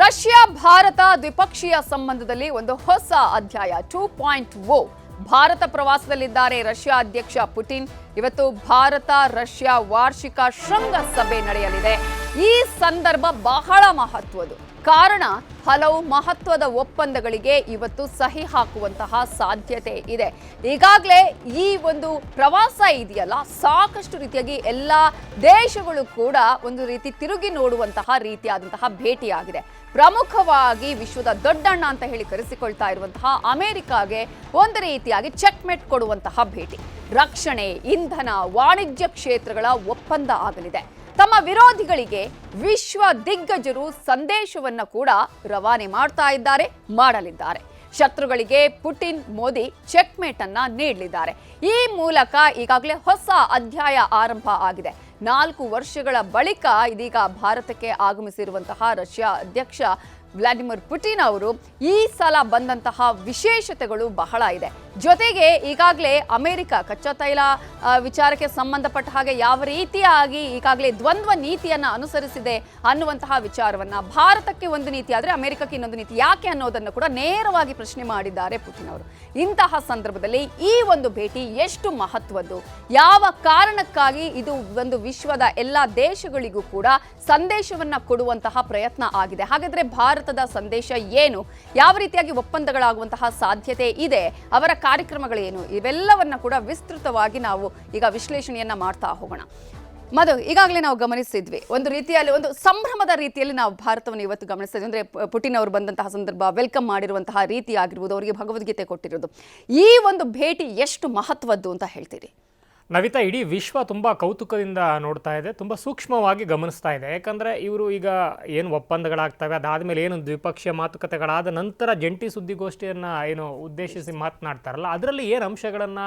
Russia Bharat ದ್ವಿಪಕ್ಷೀಯ ಸಂಬಂಧದಲ್ಲಿ ಒಂದು ಹೊಸ ಅಧ್ಯಾಯ 2.0 ಭಾರತ ಪ್ರವಾಸದಲ್ಲಿದ್ದಾರೆ ರಷ್ಯಾ ಅಧ್ಯಕ್ಷ ಪುಟಿನ್. ಇವತ್ತು ಭಾರತ ರಷ್ಯಾ ವಾರ್ಷಿಕ ಶೃಂಗಸಭೆ ನಡೆಯಲಿದೆ. ಈ ಸಂದರ್ಭ ಬಹಳ ಮಹತ್ವದ್ದು. ಕಾರಣ ಹಲವು ಮಹತ್ವದ ಒಪ್ಪಂದಗಳಿಗೆ ಇವತ್ತು ಸಹಿ ಹಾಕುವಂತಹ ಸಾಧ್ಯತೆ ಇದೆ. ಈಗಾಗಲೇ ಈ ಒಂದು ಪ್ರವಾಸ ಇದೆಯಲ್ಲ, ಸಾಕಷ್ಟು ರೀತಿಯಾಗಿ ಎಲ್ಲ ದೇಶಗಳು ಕೂಡ ಒಂದು ರೀತಿ ತಿರುಗಿ ನೋಡುವಂತಹ ರೀತಿಯಾದಂತಹ ಭೇಟಿಯಾಗಿದೆ. ಪ್ರಮುಖವಾಗಿ ವಿಶ್ವದ ದೊಡ್ಡಣ್ಣ ಅಂತ ಹೇಳಿ ಕರೆಸಿಕೊಳ್ತಾ ಇರುವಂತಹ ಅಮೆರಿಕಾಗೆ ಒಂದು ರೀತಿಯಾಗಿ ಚೆಕ್ಮೇಟ್ ಕೊಡುವಂತಹ ಭೇಟಿ. ರಕ್ಷಣೆ, ಇಂಧನ, ವಾಣಿಜ್ಯ ಕ್ಷೇತ್ರಗಳ ಒಪ್ಪಂದ ಆಗಲಿದೆ. ತಮ್ಮ ವಿರೋಧಿಗಳಿಗೆ ವಿಶ್ವ ದಿಗ್ಗಜರು ಸಂದೇಶವನ್ನ ಕೂಡ ರವಾನೆ ಮಾಡಲಿದ್ದಾರೆ. ಶತ್ರುಗಳಿಗೆ ಪುಟಿನ್, ಮೋದಿ ಚೆಕ್ಮೇಟ್ ಅನ್ನ ನೀಡಲಿದ್ದಾರೆ. ಈ ಮೂಲಕ ಈಗಾಗಲೇ ಹೊಸ ಅಧ್ಯಾಯ ಆರಂಭ ಆಗಿದೆ. 4 ವರ್ಷಗಳ ಬಳಿಕ ಇದೀಗ ಭಾರತಕ್ಕೆ ಆಗಮಿಸಿರುವಂತಹ ರಷ್ಯಾ ಅಧ್ಯಕ್ಷ ವ್ಲಾದಿಮಿರ್ ಪುಟಿನ್ ಅವರು ಈ ಸಲ ಬಂದಂತಹ ವಿಶೇಷತೆಗಳು ಬಹಳ ಇದೆ. ಜೊತೆಗೆ ಈಗಾಗಲೇ ಅಮೆರಿಕ ಕಚ್ಚಾ ತೈಲ ವಿಚಾರಕ್ಕೆ ಸಂಬಂಧಪಟ್ಟ ಹಾಗೆ ಯಾವ ರೀತಿಯಾಗಿ ಈಗಾಗಲೇ ದ್ವಂದ್ವ ನೀತಿಯನ್ನು ಅನುಸರಿಸಿದೆ ಅನ್ನುವಂತಹ ವಿಚಾರವನ್ನ, ಭಾರತಕ್ಕೆ ಒಂದು ನೀತಿ ಆದರೆ ಅಮೆರಿಕಕ್ಕೆ ಇನ್ನೊಂದು ನೀತಿ ಯಾಕೆ ಅನ್ನೋದನ್ನು ಕೂಡ ನೇರವಾಗಿ ಪ್ರಶ್ನೆ ಮಾಡಿದ್ದಾರೆ ಪುಟಿನ್ ಅವರು. ಇಂತಹ ಸಂದರ್ಭದಲ್ಲಿ ಈ ಒಂದು ಭೇಟಿ ಎಷ್ಟು ಮಹತ್ವದ್ದು, ಯಾವ ಕಾರಣಕ್ಕಾಗಿ ಇದು ಒಂದು ವಿಶ್ವದ ಎಲ್ಲ ದೇಶಗಳಿಗೂ ಕೂಡ ಸಂದೇಶವನ್ನ ಕೊಡುವಂತಹ ಪ್ರಯತ್ನ ಆಗಿದೆ. ಹಾಗಾದ್ರೆ ಭಾರತದ ಸಂದೇಶ ಏನು, ಯಾವ ರೀತಿಯಾಗಿ ಒಪ್ಪಂದಗಳಾಗುವಂತಹ ಸಾಧ್ಯತೆ ಇದೆ, ಅವರ ಕಾರ್ಯಕ್ರಮಗಳೇನು, ಇವೆಲ್ಲವನ್ನ ಕೂಡ ವಿಸ್ತೃತವಾಗಿ ನಾವು ಈಗ ವಿಶ್ಲೇಷಣೆಯನ್ನ ಮಾಡ್ತಾ ಹೋಗೋಣ. ಮಧು, ಈಗಾಗಲೇ ನಾವು ಗಮನಿಸಿದ್ವಿ, ಒಂದು ರೀತಿಯಲ್ಲಿ ಒಂದು ಸಂಭ್ರಮದ ರೀತಿಯಲ್ಲಿ ನಾವು ಭಾರತವನ್ನು ಇವತ್ತು ಗಮನಿಸ್ತಿದ್ವಿ. ಅಂದರೆ ಪುಟಿನ್ ಅವರು ಬಂದಂತಹ ಸಂದರ್ಭ, ವೆಲ್ಕಮ್ ಮಾಡಿರುವಂತಹ ರೀತಿ ಆಗಿರ್ಬೋದು, ಅವರಿಗೆ ಭಗವದ್ಗೀತೆ ಕೊಟ್ಟಿರೋದು, ಈ ಒಂದು ಭೇಟಿ ಎಷ್ಟು ಮಹತ್ವದ್ದು ಅಂತ ಹೇಳ್ತೀರಿ? ನವಿತಾ, ಇಡೀ ವಿಶ್ವ ತುಂಬ ಕೌತುಕದಿಂದ ನೋಡ್ತಾ ಇದೆ, ತುಂಬ ಸೂಕ್ಷ್ಮವಾಗಿ ಗಮನಿಸ್ತಾ ಇದೆ. ಯಾಕಂದರೆ ಇವರು ಈಗ ಏನು ಒಪ್ಪಂದಗಳಾಗ್ತವೆ, ಅದಾದಮೇಲೆ ಏನು ದ್ವಿಪಕ್ಷೀಯ ಮಾತುಕತೆಗಳಾದ ನಂತರ ಜಂಟಿ ಸುದ್ದಿಗೋಷ್ಠಿಯನ್ನು ಏನು ಉದ್ದೇಶಿಸಿ ಮಾತನಾಡ್ತಾರಲ್ಲ, ಅದರಲ್ಲಿ ಏನು ಅಂಶಗಳನ್ನು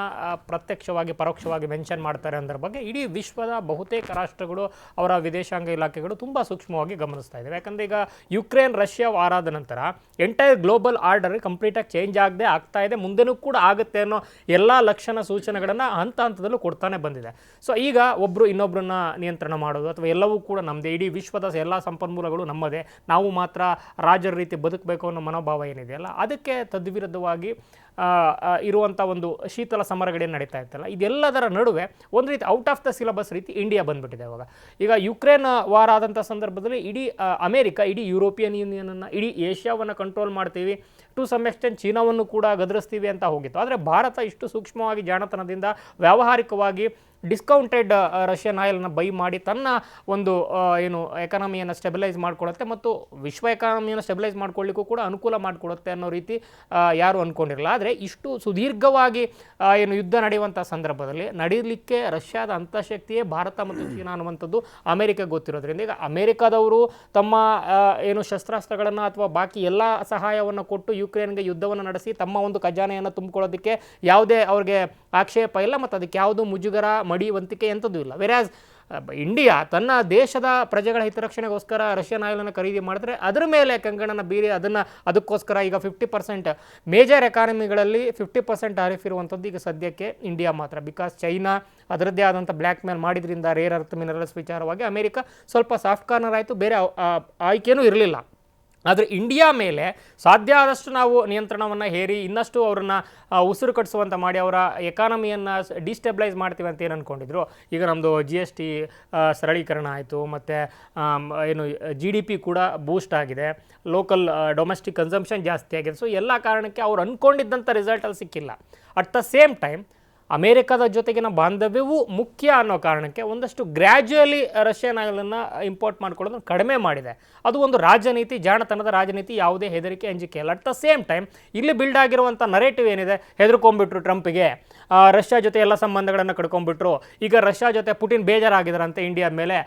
ಪ್ರತ್ಯಕ್ಷವಾಗಿ ಪರೋಕ್ಷವಾಗಿ ಮೆನ್ಷನ್ ಮಾಡ್ತಾರೆ ಅನ್ನೋದ್ರ ಬಗ್ಗೆ ಇಡೀ ವಿಶ್ವದ ಬಹುತೇಕ ರಾಷ್ಟ್ರಗಳು, ಅವರ ವಿದೇಶಾಂಗ ಇಲಾಖೆಗಳು ತುಂಬ ಸೂಕ್ಷ್ಮವಾಗಿ ಗಮನಿಸ್ತಾ ಇದ್ದಾವೆ. ಯಾಕಂದರೆ ಈಗ ಯುಕ್ರೇನ್ ರಷ್ಯಾ ವಾರಾದ ನಂತರ ಎಂಟೈರ್ ಗ್ಲೋಬಲ್ ಆರ್ಡರ್ ಕಂಪ್ಲೀಟಾಗಿ ಚೇಂಜ್ ಆಗದೆ ಆಗ್ತಾ ಇದೆ, ಮುಂದೆನೂ ಕೂಡ ಆಗುತ್ತೆ ಅನ್ನೋ ಎಲ್ಲ ಲಕ್ಷಣ ಸೂಚನೆಗಳನ್ನು ಹಂತ ಹಂತದಲ್ಲೂ ಕೊಡ್ತಾನೆ ಬಂದಿದೆ. ಸೊ ಈಗ ಒಬ್ಬರು ಇನ್ನೊಬ್ಬರನ್ನ ನಿಯಂತ್ರಣ ಮಾಡೋದು ಅಥವಾ ಎಲ್ಲವೂ ಕೂಡ ನಮ್ಮದೇ, ಇಡೀ ವಿಶ್ವದ ಎಲ್ಲ ಸಂಪನ್ಮೂಲಗಳು ನಮ್ಮದೇ, ನಾವು ಮಾತ್ರ ರಾಜರ ರೀತಿ ಬದುಕಬೇಕು ಅನ್ನೋ ಮನೋಭಾವ ಏನಿದೆಯಲ್ಲ, ಅದಕ್ಕೆ ತದ್ವಿರುದ್ಧವಾಗಿ ಇರುವಂಥ ಒಂದು ಶೀತಲ ಸಮರಗಡೆ ನಡೀತಾ ಇತ್ತಲ್ಲ, ಇದೆಲ್ಲದರ ನಡುವೆ ಒಂದು ರೀತಿ ಔಟ್ ಆಫ್ ದ ಸಿಲಬಸ್ ರೀತಿ ಇಂಡಿಯಾ ಬಂದುಬಿಟ್ಟಿದೆ. ಇವಾಗ ಈಗ ಯುಕ್ರೇನ್ ವಾರ ಆದಂಥ ಸಂದರ್ಭದಲ್ಲಿ ಇಡೀ ಅಮೆರಿಕ, ಇಡೀ ಯುರೋಪಿಯನ್ ಯೂನಿಯನನ್ನು, ಇಡೀ ಏಷ್ಯಾವನ್ನು ಕಂಟ್ರೋಲ್ ಮಾಡ್ತೀವಿ, ಟು ಸಮ್ ಎಕ್ಸ್ಟೆಂಟ್ ಚೀನಾವನ್ನು ಕೂಡ ಗದರಿಸ್ತೀವಿ ಅಂತ ಹೋಗಿತ್ತು. ಆದರೆ ಭಾರತ ಇಷ್ಟು ಸೂಕ್ಷ್ಮವಾಗಿ ಜಾಣತನದಿಂದ ವ್ಯಾವಹಾರಿಕವಾಗಿ ಡಿಸ್ಕೌಂಟೆಡ್ ರಷ್ಯನ್ ಆಯಿಲ್ನ ಬೈ ಮಾಡಿ ತನ್ನ ಒಂದು ಏನು ಎಕಾನಮಿಯನ್ನು ಸ್ಟೆಬಿಲೈಸ್ ಮಾಡಿಕೊಡುತ್ತೆ ಮತ್ತು ವಿಶ್ವ ಎಕಾನಮಿಯನ್ನು ಸ್ಟೆಬಿಲೈಸ್ ಮಾಡ್ಕೊಳ್ಳಿಕ್ಕೂ ಕೂಡ ಅನುಕೂಲ ಮಾಡಿಕೊಡುತ್ತೆ ಅನ್ನೋ ರೀತಿ ಯಾರೂ ಅಂದ್ಕೊಂಡಿರಲಿಲ್ಲ. ಆದರೆ ಇಷ್ಟು ಸುದೀರ್ಘವಾಗಿ ಏನು ಯುದ್ಧ ನಡೆಯುವಂಥ ಸಂದರ್ಭದಲ್ಲಿ ನಡೀಲಿಕ್ಕೆ ರಷ್ಯಾದ ಅಂತಃಶಕ್ತಿಯೇ ಭಾರತ ಮತ್ತು ಚೀನಾ ಅನ್ನುವಂಥದ್ದು ಅಮೆರಿಕಗೆ ಗೊತ್ತಿರೋದ್ರಿಂದ ಈಗ ಅಮೆರಿಕದವರು ತಮ್ಮ ಏನು ಶಸ್ತ್ರಾಸ್ತ್ರಗಳನ್ನು ಅಥವಾ ಬಾಕಿ ಎಲ್ಲ ಸಹಾಯವನ್ನು ಕೊಟ್ಟು ಯುಕ್ರೇನ್ಗೆ ಯುದ್ಧವನ್ನು ನಡೆಸಿ ತಮ್ಮ ಒಂದು ಖಜಾನೆಯನ್ನು ತುಂಬಿಕೊಳ್ಳೋದಕ್ಕೆ ಯಾವುದೇ ಅವ್ರಿಗೆ ಆಕ್ಷೇಪ ಇಲ್ಲ ಮತ್ತು ಅದಕ್ಕೆ ಯಾವುದೂ ಮುಜುಗರ, ಮಡಿವಂತಿಕೆ ಎಂಥದ್ದು ಇಲ್ಲ. ವೆರಾಸ್ ಇಂಡಿಯಾ ತನ್ನ ದೇಶದ ಪ್ರಜೆಗಳ ಹಿತರಕ್ಷಣೆಗೋಸ್ಕರ ರಷ್ಯನ್ ಆಯಿಲನ್ನು ಖರೀದಿ ಮಾಡಿದ್ರೆ ಅದರ ಮೇಲೆ ಕಂಗಣನ ಬೀರಿ ಅದಕ್ಕೋಸ್ಕರ ಈಗ 50% ಮೇಜರ್ ಎಕಾನಮಿಗಳಲ್ಲಿ 50% ತಾರಿಫ್ ಇರುವಂಥದ್ದು ಈಗ ಸದ್ಯಕ್ಕೆ ಇಂಡಿಯಾ ಮಾತ್ರ. ಬಿಕಾಸ್ ಚೈನಾ ಅದರದ್ದೇ ಆದಂಥ ಬ್ಲ್ಯಾಕ್ ಮೇಲ್ ಮಾಡಿದ್ರಿಂದ ರೇರ್ ಅರ್ತ್ ಮಿನರಲ್ಸ್ ವಿಚಾರವಾಗಿ ಅಮೆರಿಕ ಸ್ವಲ್ಪ ಸಾಫ್ಟ್ ಕಾರ್ನರ್ ಆಯಿತು, ಬೇರೆ ಆಯ್ಕೆಯೂ ಇರಲಿಲ್ಲ. ಆದರೆ ಇಂಡಿಯಾ ಮೇಲೆ ಸಾಧ್ಯ ಆದಷ್ಟು ನಾವು ನಿಯಂತ್ರಣವನ್ನು ಹೇರಿ ಇನ್ನಷ್ಟು ಅವ್ರನ್ನ ಉಸಿರು ಕಟ್ಟಿಸುವಂಥ ಮಾಡಿ ಅವರ ಎಕಾನಮಿಯನ್ನು ಡಿಸ್ಟೆಬಿಲೈಸ್ ಮಾಡ್ತೀವಿ ಅಂತ ಏನು ಅಂದ್ಕೊಂಡಿದ್ರು. ಈಗ ನಮ್ಮದು GST ಸರಳೀಕರಣ ಆಯಿತು, ಮತ್ತು ಏನು GDP ಕೂಡ ಬೂಸ್ಟ್ ಆಗಿದೆ, ಲೋಕಲ್ ಡೊಮೆಸ್ಟಿಕ್ ಕನ್ಸಂಪ್ಷನ್ ಜಾಸ್ತಿ ಆಗಿದೆ. ಸೊ ಎಲ್ಲ ಕಾರಣಕ್ಕೆ ಅವ್ರು ಅಂದ್ಕೊಂಡಿದ್ದಂಥ ರಿಸಲ್ಟಲ್ಲಿ ಸಿಕ್ಕಿಲ್ಲ. ಅಟ್ ದ ಸೇಮ್ ಟೈಮ್ ಅಮೇರಿಕದ ಜೊತೆಗಿನ ಬಾಂಧವ್ಯವೂ ಮುಖ್ಯ ಅನ್ನೋ ಕಾರಣಕ್ಕೆ ಒಂದಷ್ಟು ಗ್ರ್ಯಾಜುಯಲಿ ರಷ್ಯನ್ ಆಯಿಲನ್ನು ಇಂಪೋರ್ಟ್ ಮಾಡ್ಕೊಳ್ಳೋದನ್ನು ಕಡಿಮೆ ಮಾಡಿದೆ. ಅದು ಒಂದು ರಾಜನೀತಿ, ಜಾಣತನದ ರಾಜನೀತಿ, ಯಾವುದೇ ಹೆದರಿಕೆ ಅಂಜಿಕೆ ಇಲ್ಲ. ಅಟ್ ದ ಸೇಮ್ ಟೈಮ್ ಇಲ್ಲಿ ಬಿಲ್ಡ್ ಆಗಿರುವಂಥ ನರೇಟಿವ್ ಏನಿದೆ, ಹೆದರ್ಕೊಂಡ್ಬಿಟ್ರು ಟ್ರಂಪ್ಗೆ, ರಷ್ಯಾ ಜೊತೆ ಎಲ್ಲ ಸಂಬಂಧಗಳನ್ನು ಕಡ್ಕೊಂಡ್ಬಿಟ್ರು, ಈಗ ರಷ್ಯಾ ಜೊತೆ ಪುಟಿನ್ ಬೇಜಾರಾಗಿದ್ದಾರಂತೆ ಇಂಡಿಯಾ ಮೇಲೆ,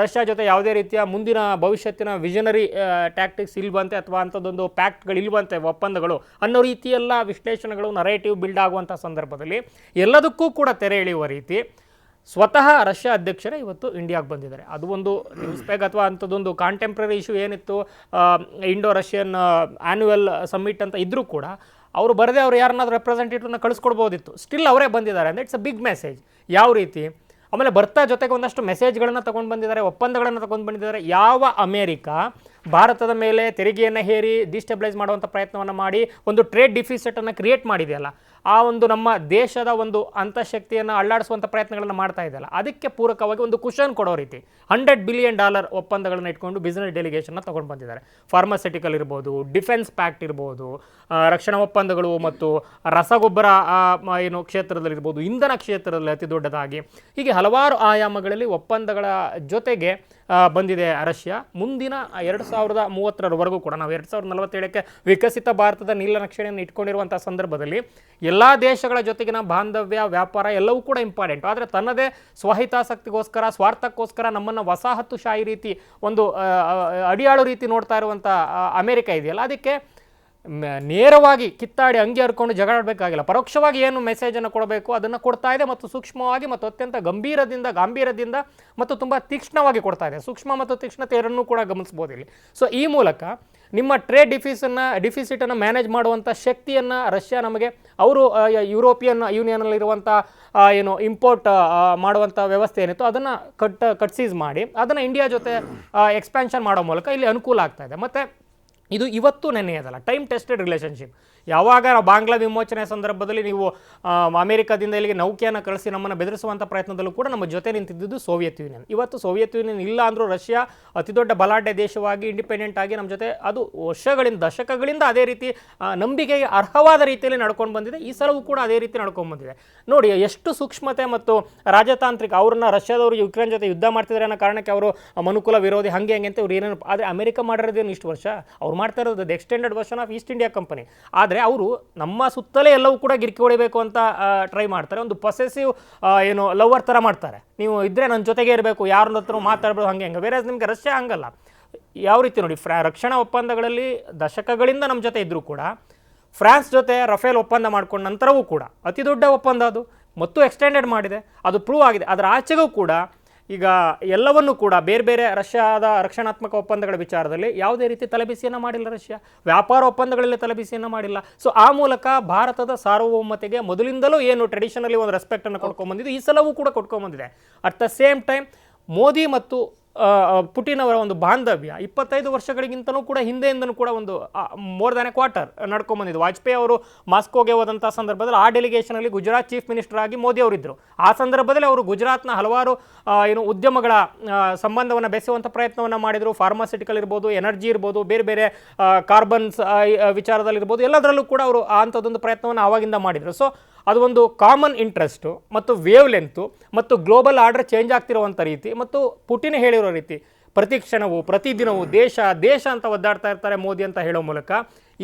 ರಷ್ಯಾ ಜೊತೆ ಯಾವುದೇ ರೀತಿಯ ಮುಂದಿನ ಭವಿಷ್ಯತ್ತಿನ ವಿಷನರಿ ಟ್ಯಾಕ್ಟಿಕ್ಸ್ ಇಲ್ವಂತೆ ಅಥವಾ ಅಂಥದ್ದೊಂದು ಪ್ಯಾಕ್ಟ್ಗಳು ಇಲ್ವಂತೆ, ಒಪ್ಪಂದಗಳು ಅನ್ನೋ ರೀತಿಯೆಲ್ಲ ವಿಶ್ಲೇಷಣೆಗಳು, ನರೇಟಿವ್ ಬಿಲ್ಡ್ ಆಗುವಂಥ ಸಂದರ್ಭದಲ್ಲಿ ಎಲ್ಲದಕ್ಕೂ ಕೂಡ ತೆರೆ ಎಳೆಯುವ ರೀತಿ ಸ್ವತಃ ರಷ್ಯಾ ಅಧ್ಯಕ್ಷರೇ ಇವತ್ತು ಇಂಡಿಯಾಗೆ ಬಂದಿದ್ದಾರೆ. ಅದು ಒಂದು ನ್ಯೂಸ್ ಪೇಗ್ ಅಥವಾ ಅಂಥದ್ದೊಂದು ಕಾಂಟೆಂಪ್ರರಿ ಇಶ್ಯೂ ಏನಿತ್ತು, ಇಂಡೋ ರಷ್ಯನ್ ಆ್ಯನ್ಯುವಲ್ ಸಮ್ಮಿಟ್ ಅಂತ ಇದ್ದರೂ ಕೂಡ ಅವರು ಬರದೇ ಅವ್ರು ಯಾರನ್ನಾದ್ರೂ ರೆಪ್ರೆಸೆಂಟೇಟಿವ್ನ ಕಳಿಸ್ಕೊಡ್ಬೋದಿತ್ತು. ಸ್ಟಿಲ್ ಅವರೇ ಬಂದಿದ್ದಾರೆ ಅಂದರೆ ಇಟ್ಸ್ ಅ ಬಿಗ್ ಮೆಸೇಜ್. ಯಾವ ರೀತಿ ಆಮೇಲೆ ಬರ್ತಾ ಜೊತೆಗೆ ಒಂದಷ್ಟು ಮೆಸೇಜ್ಗಳನ್ನು ತೊಗೊಂಡು ಬಂದಿದ್ದಾರೆ, ಒಪ್ಪಂದಗಳನ್ನು ತೊಗೊಂಡು ಬಂದಿದ್ದಾರೆ. ಯಾವ ಅಮೇರಿಕ ಭಾರತದ ಮೇಲೆ ತೆರಿಗೆಯನ್ನು ಹೇರಿ ಡಿಸ್ಟೆಬಿಲೈಸ್ ಮಾಡುವಂಥ ಪ್ರಯತ್ನವನ್ನು ಮಾಡಿ ಒಂದು ಟ್ರೇಡ್ ಡಿಫಿಸಿಟನ್ನು ಕ್ರಿಯೇಟ್ ಮಾಡಿದೆಯಲ್ಲ, ಆ ಒಂದು ನಮ್ಮ ದೇಶದ ಒಂದು ಅಂತಃಶಕ್ತಿಯನ್ನು ಅಳ್ಳಾಡಿಸುವಂಥ ಪ್ರಯತ್ನಗಳನ್ನು ಮಾಡ್ತಾ ಇದೆಯಲ್ಲ, ಅದಕ್ಕೆ ಪೂರಕವಾಗಿ ಒಂದು ಕುಷನ್ ಕೊಡೋ ರೀತಿ $100 ಬಿಲಿಯನ್ ಒಪ್ಪಂದಗಳನ್ನು ಇಟ್ಕೊಂಡು ಬಿಸ್ನೆಸ್ ಡೆಲಿಗೇಷನ್ನ ತೊಗೊಂಡು ಬಂದಿದ್ದಾರೆ. ಫಾರ್ಮಾಸ್ಯೂಟಿಕಲ್ ಇರ್ಬೋದು, ಡಿಫೆನ್ಸ್ ಪ್ಯಾಕ್ಟ್ ಇರ್ಬೋದು, ರಕ್ಷಣಾ ಒಪ್ಪಂದಗಳು ಮತ್ತು ರಸಗೊಬ್ಬರ ಏನು ಕ್ಷೇತ್ರದಲ್ಲಿರ್ಬೋದು, ಇಂಧನ ಕ್ಷೇತ್ರದಲ್ಲಿ ಅತಿ ದೊಡ್ಡದಾಗಿ, ಹೀಗೆ ಹಲವಾರು ಆಯಾಮಗಳಲ್ಲಿ ಒಪ್ಪಂದಗಳ ಜೊತೆಗೆ ಬಂದಿದೆ ರಷ್ಯಾ. ಮುಂದಿನ 2030ರವರೆಗೂ ಕೂಡ ನಾವು 2047ಕ್ಕೆ ವಿಕಸಿತ ಭಾರತದ ನೀಲನಕ್ಷೆಯನ್ನು ಇಟ್ಕೊಂಡಿರುವಂಥ ಸಂದರ್ಭದಲ್ಲಿ ಎಲ್ಲ ದೇಶಗಳ ಜೊತೆಗಿನ ಬಾಂಧವ್ಯ, ವ್ಯಾಪಾರ ಎಲ್ಲವೂ ಕೂಡ ಇಂಪಾರ್ಟೆಂಟ್. ಆದರೆ ತನ್ನದೇ ಸ್ವಹಿತಾಸಕ್ತಿಗೋಸ್ಕರ, ಸ್ವಾರ್ಥಕ್ಕೋಸ್ಕರ ನಮ್ಮನ್ನು ವಸಾಹತುಶಾಹಿ ರೀತಿ ಒಂದು ಅಡಿಯಾಳು ರೀತಿ ನೋಡ್ತಾ ಇರುವಂಥ ಅಮೆರಿಕ ಇದೆಯಲ್ಲ, ಅದಕ್ಕೆ ನೇರವಾಗಿ ಕಿತ್ತಾಡಿ ಅಂಗಿ ಹರ್ಕೊಂಡು ಜಗಳಾಡಬೇಕಾಗಿಲ್ಲ. ಪರೋಕ್ಷವಾಗಿ ಏನು ಮೆಸೇಜನ್ನು ಕೊಡಬೇಕು ಅದನ್ನು ಕೊಡ್ತಾ ಇದೆ, ಮತ್ತು ಸೂಕ್ಷ್ಮವಾಗಿ ಮತ್ತು ಅತ್ಯಂತ ಗಾಂಭೀರ್ಯದಿಂದ ಮತ್ತು ತುಂಬ ತೀಕ್ಷ್ಣವಾಗಿ ಕೊಡ್ತಾ ಇದೆ. ಸೂಕ್ಷ್ಮ ಮತ್ತು ತೀಕ್ಷ್ಣತೆಯನ್ನು ಕೂಡ ಗಮನಿಸ್ಬೋದು ಇಲ್ಲಿ. ಸೊ ಈ ಮೂಲಕ ನಿಮ್ಮ ಟ್ರೇಡ್ ಡಿಫಿಸಿಟನ್ನು ಮ್ಯಾನೇಜ್ ಮಾಡುವಂಥ ಶಕ್ತಿಯನ್ನು ರಷ್ಯಾ ನಮಗೆ, ಅವರು ಯುರೋಪಿಯನ್ ಯೂನಿಯನ್ನಲ್ಲಿರುವಂಥ ಏನು ಇಂಪೋರ್ಟ್ ಮಾಡುವಂಥ ವ್ಯವಸ್ಥೆ ಏನಿತ್ತು ಅದನ್ನು ಕಟ್ ಸೀಸ್ ಮಾಡಿ ಅದನ್ನು ಇಂಡಿಯಾ ಜೊತೆ ಎಕ್ಸ್ಪ್ಯಾನ್ಷನ್ ಮಾಡೋ ಮೂಲಕ ಇಲ್ಲಿ ಅನುಕೂಲ ಆಗ್ತಾ ಇದೆ. ಮತ್ತು ಇದು ಇವತ್ತು ನೆನೆಯದಲ್ಲ, ಟೈಮ್ ಟೆಸ್ಟೆಡ್ ರಿಲೇಷನ್ಶಿಪ್. ಯಾವಾಗ ಬಾಂಗ್ಲಾ ವಿಮೋಚನೆ ಸಂದರ್ಭದಲ್ಲಿ ನೀವು ಅಮೆರಿಕದಿಂದ ಇಲ್ಲಿಗೆ ನೌಕೆಯನ್ನು ಕಳಿಸಿ ನಮ್ಮನ್ನು ಬೆದರಿಸುವಂಥ ಪ್ರಯತ್ನದಲ್ಲೂ ಕೂಡ ನಮ್ಮ ಜೊತೆ ನಿಂತಿದ್ದು ಸೋವಿಯತ್ ಯೂನಿಯನ್. ಇವತ್ತು ಸೋವಿಯತ್ ಯೂನಿಯನ್ ಇಲ್ಲ ಅಂದರೂ ರಷ್ಯಾ ಅತಿ ದೊಡ್ಡ ಬಲಾಢ್ಯ ದೇಶವಾಗಿ ಇಂಡಿಪೆಂಡೆಂಟ್ ಆಗಿ ನಮ್ಮ ಜೊತೆ ಅದು ದಶಕಗಳಿಂದ ಅದೇ ರೀತಿ ನಂಬಿಕೆಗೆ ಅರ್ಹವಾದ ರೀತಿಯಲ್ಲಿ ನಡ್ಕೊಂಡು ಬಂದಿದೆ. ಈ ಸಲವೂ ಕೂಡ ಅದೇ ರೀತಿ ನಡ್ಕೊಂಡು ಬಂದಿದೆ. ನೋಡಿ ಎಷ್ಟು ಸೂಕ್ಷ್ಮತೆ ಮತ್ತು ರಾಜತಾಂತ್ರಿಕ, ಅವ್ರನ್ನ ರಷ್ಯಾದವರು ಯುಕ್ರೇನ್ ಜೊತೆ ಯುದ್ಧ ಮಾಡ್ತಿದ್ದಾರೆ ಅನ್ನೋ ಕಾರಣಕ್ಕೆ ಅವರು ಮನುಕುಲ ವಿರೋಧಿ ಹಂಗೆ ಅಂತ ಇವ್ರು ಏನೇನು, ಆದರೆ ಅಮೆರಿಕ ಮಾಡಿರೋದೇನು ಇಷ್ಟು ವರ್ಷ ಅವ್ರು ಮಾಡ್ತಾ ಇರೋದು extended version of East India company. ಆದರೆ ಅವರು ನಮ್ಮ ಸುತ್ತಲೇ ಎಲ್ಲವೂ ಕೂಡ ಗಿರ್ಕಿ ಹೊಡಿಬೇಕು ಅಂತ ಟ್ರೈ ಮಾಡ್ತಾರೆ. ಒಂದು ಪೊಸೆಸಿವ್ ಏನು ಲವರ್ ಥರ ಮಾಡ್ತಾರೆ. ನೀವು ಇದ್ದರೆ ನನ್ನ ಜೊತೆಗೆ ಇರಬೇಕು, ಯಾರ ಹತ್ರ ಮಾತಾಡ್ಬೋದು, ಹಂಗೆ ಬೇರೆ ನಿಮಗೆ ರಷ್ಯಾ ಹಂಗಲ್ಲ. ಯಾವ ರೀತಿ ನೋಡಿ, ರಕ್ಷಣಾ ಒಪ್ಪಂದಗಳಲ್ಲಿ ದಶಕಗಳಿಂದ ನಮ್ಮ ಜೊತೆ ಇದ್ದರೂ ಕೂಡ ಫ್ರಾನ್ಸ್ ಜೊತೆ ರಫೇಲ್ ಒಪ್ಪಂದ ಮಾಡ್ಕೊಂಡ ನಂತರವೂ ಕೂಡ ಅತಿ ದೊಡ್ಡ ಒಪ್ಪಂದ ಅದು, ಮತ್ತು ಎಕ್ಸ್ಟೆಂಡೆಡ್ ಮಾಡಿದೆ, ಅದು ಪ್ರೂವ್ ಆಗಿದೆ. ಅದರ ಆಚೆಗೂ ಕೂಡ ಈಗ ಎಲ್ಲವನ್ನೂ ಕೂಡ ಬೇರೆ ರಷ್ಯಾದ ರಕ್ಷಣಾತ್ಮಕ ಒಪ್ಪಂದಗಳ ವಿಚಾರದಲ್ಲಿ ಯಾವುದೇ ರೀತಿ ತಲೆಬಿಸಿಯನ್ನು ಮಾಡಿಲ್ಲ ರಷ್ಯಾ. ವ್ಯಾಪಾರ ಒಪ್ಪಂದಗಳಲ್ಲಿ ತಲೆಬಿಸಿಯನ್ನು ಮಾಡಿಲ್ಲ. ಸೊ ಆ ಮೂಲಕ ಭಾರತದ ಸಾರ್ವಭೌಮತೆಗೆ ಮೊದಲಿಂದಲೂ ಏನು ಟ್ರೆಡಿಷನಲಿ ಒಂದು ರೆಸ್ಪೆಕ್ಟನ್ನು ಕೊಡ್ಕೊಂಡ್ಬಂದಿದ್ದು ಈ ಸಲವೂ ಕೂಡ ಕೊಟ್ಕೊಂಡ್ಬಂದಿದೆ. At the same time Modi ಮತ್ತು ಪುಟಿನ್ ಅವರ ಒಂದು ಬಾಂಧವ್ಯ 25 ವರ್ಷಗಳಿಗಿಂತಲೂ ಕೂಡ ಹಿಂದೆಯಿಂದನೂ ಕೂಡ ಒಂದು ಮೋರ್ ದ್ಯಾನ್ ಎ ಕ್ವಾರ್ಟರ್ ನಡ್ಕೊಂಡ್ಬಂದಿದ್ದು. ವಾಜಪೇಯಿ ಅವರು ಮಾಸ್ಕೋಗೆ ಹೋದಂಥ ಸಂದರ್ಭದಲ್ಲಿ ಆ ಡೆಲಿಗೇಷನಲ್ಲಿ ಗುಜರಾತ್ ಚೀಫ್ ಮಿನಿಸ್ಟರ್ ಆಗಿ ಮೋದಿ ಅವರಿದ್ದರು. ಆ ಸಂದರ್ಭದಲ್ಲಿ ಅವರು ಗುಜರಾತ್ನ ಹಲವಾರು ಏನು ಉದ್ಯಮಗಳ ಸಂಬಂಧವನ್ನು ಬೆಸೆಯುವಂಥ ಪ್ರಯತ್ನವನ್ನು ಮಾಡಿದರು. ಫಾರ್ಮಾಸ್ಯೂಟಿಕಲ್ ಇರ್ಬೋದು, ಎನರ್ಜಿ ಇರ್ಬೋದು, ಬೇರೆ ಕಾರ್ಬನ್ಸ್ ವಿಚಾರದಲ್ಲಿರ್ಬೋದು, ಎಲ್ಲದರಲ್ಲೂ ಕೂಡ ಅವರು ಅಂಥದ್ದೊಂದು ಪ್ರಯತ್ನವನ್ನು ಆವಾಗಿಂದ ಮಾಡಿದರು. ಸೊ ಅದು ಒಂದು ಕಾಮನ್ ಇಂಟ್ರೆಸ್ಟು ಮತ್ತು ವೇವ್ ಲೆಂತು ಮತ್ತು ಗ್ಲೋಬಲ್ ಆರ್ಡರ್ ಚೇಂಜ್ ಆಗ್ತಿರುವಂಥ ರೀತಿ ಮತ್ತು ಪುಟಿನ್ ಹೇಳಿರೋ ರೀತಿ ಪ್ರತಿ ಕ್ಷಣವೂ ಪ್ರತಿದಿನವೂ ದೇಶ ಅಂತ ಒದ್ದಾಡ್ತಾ ಇರ್ತಾರೆ ಮೋದಿ ಅಂತ ಹೇಳೋ ಮೂಲಕ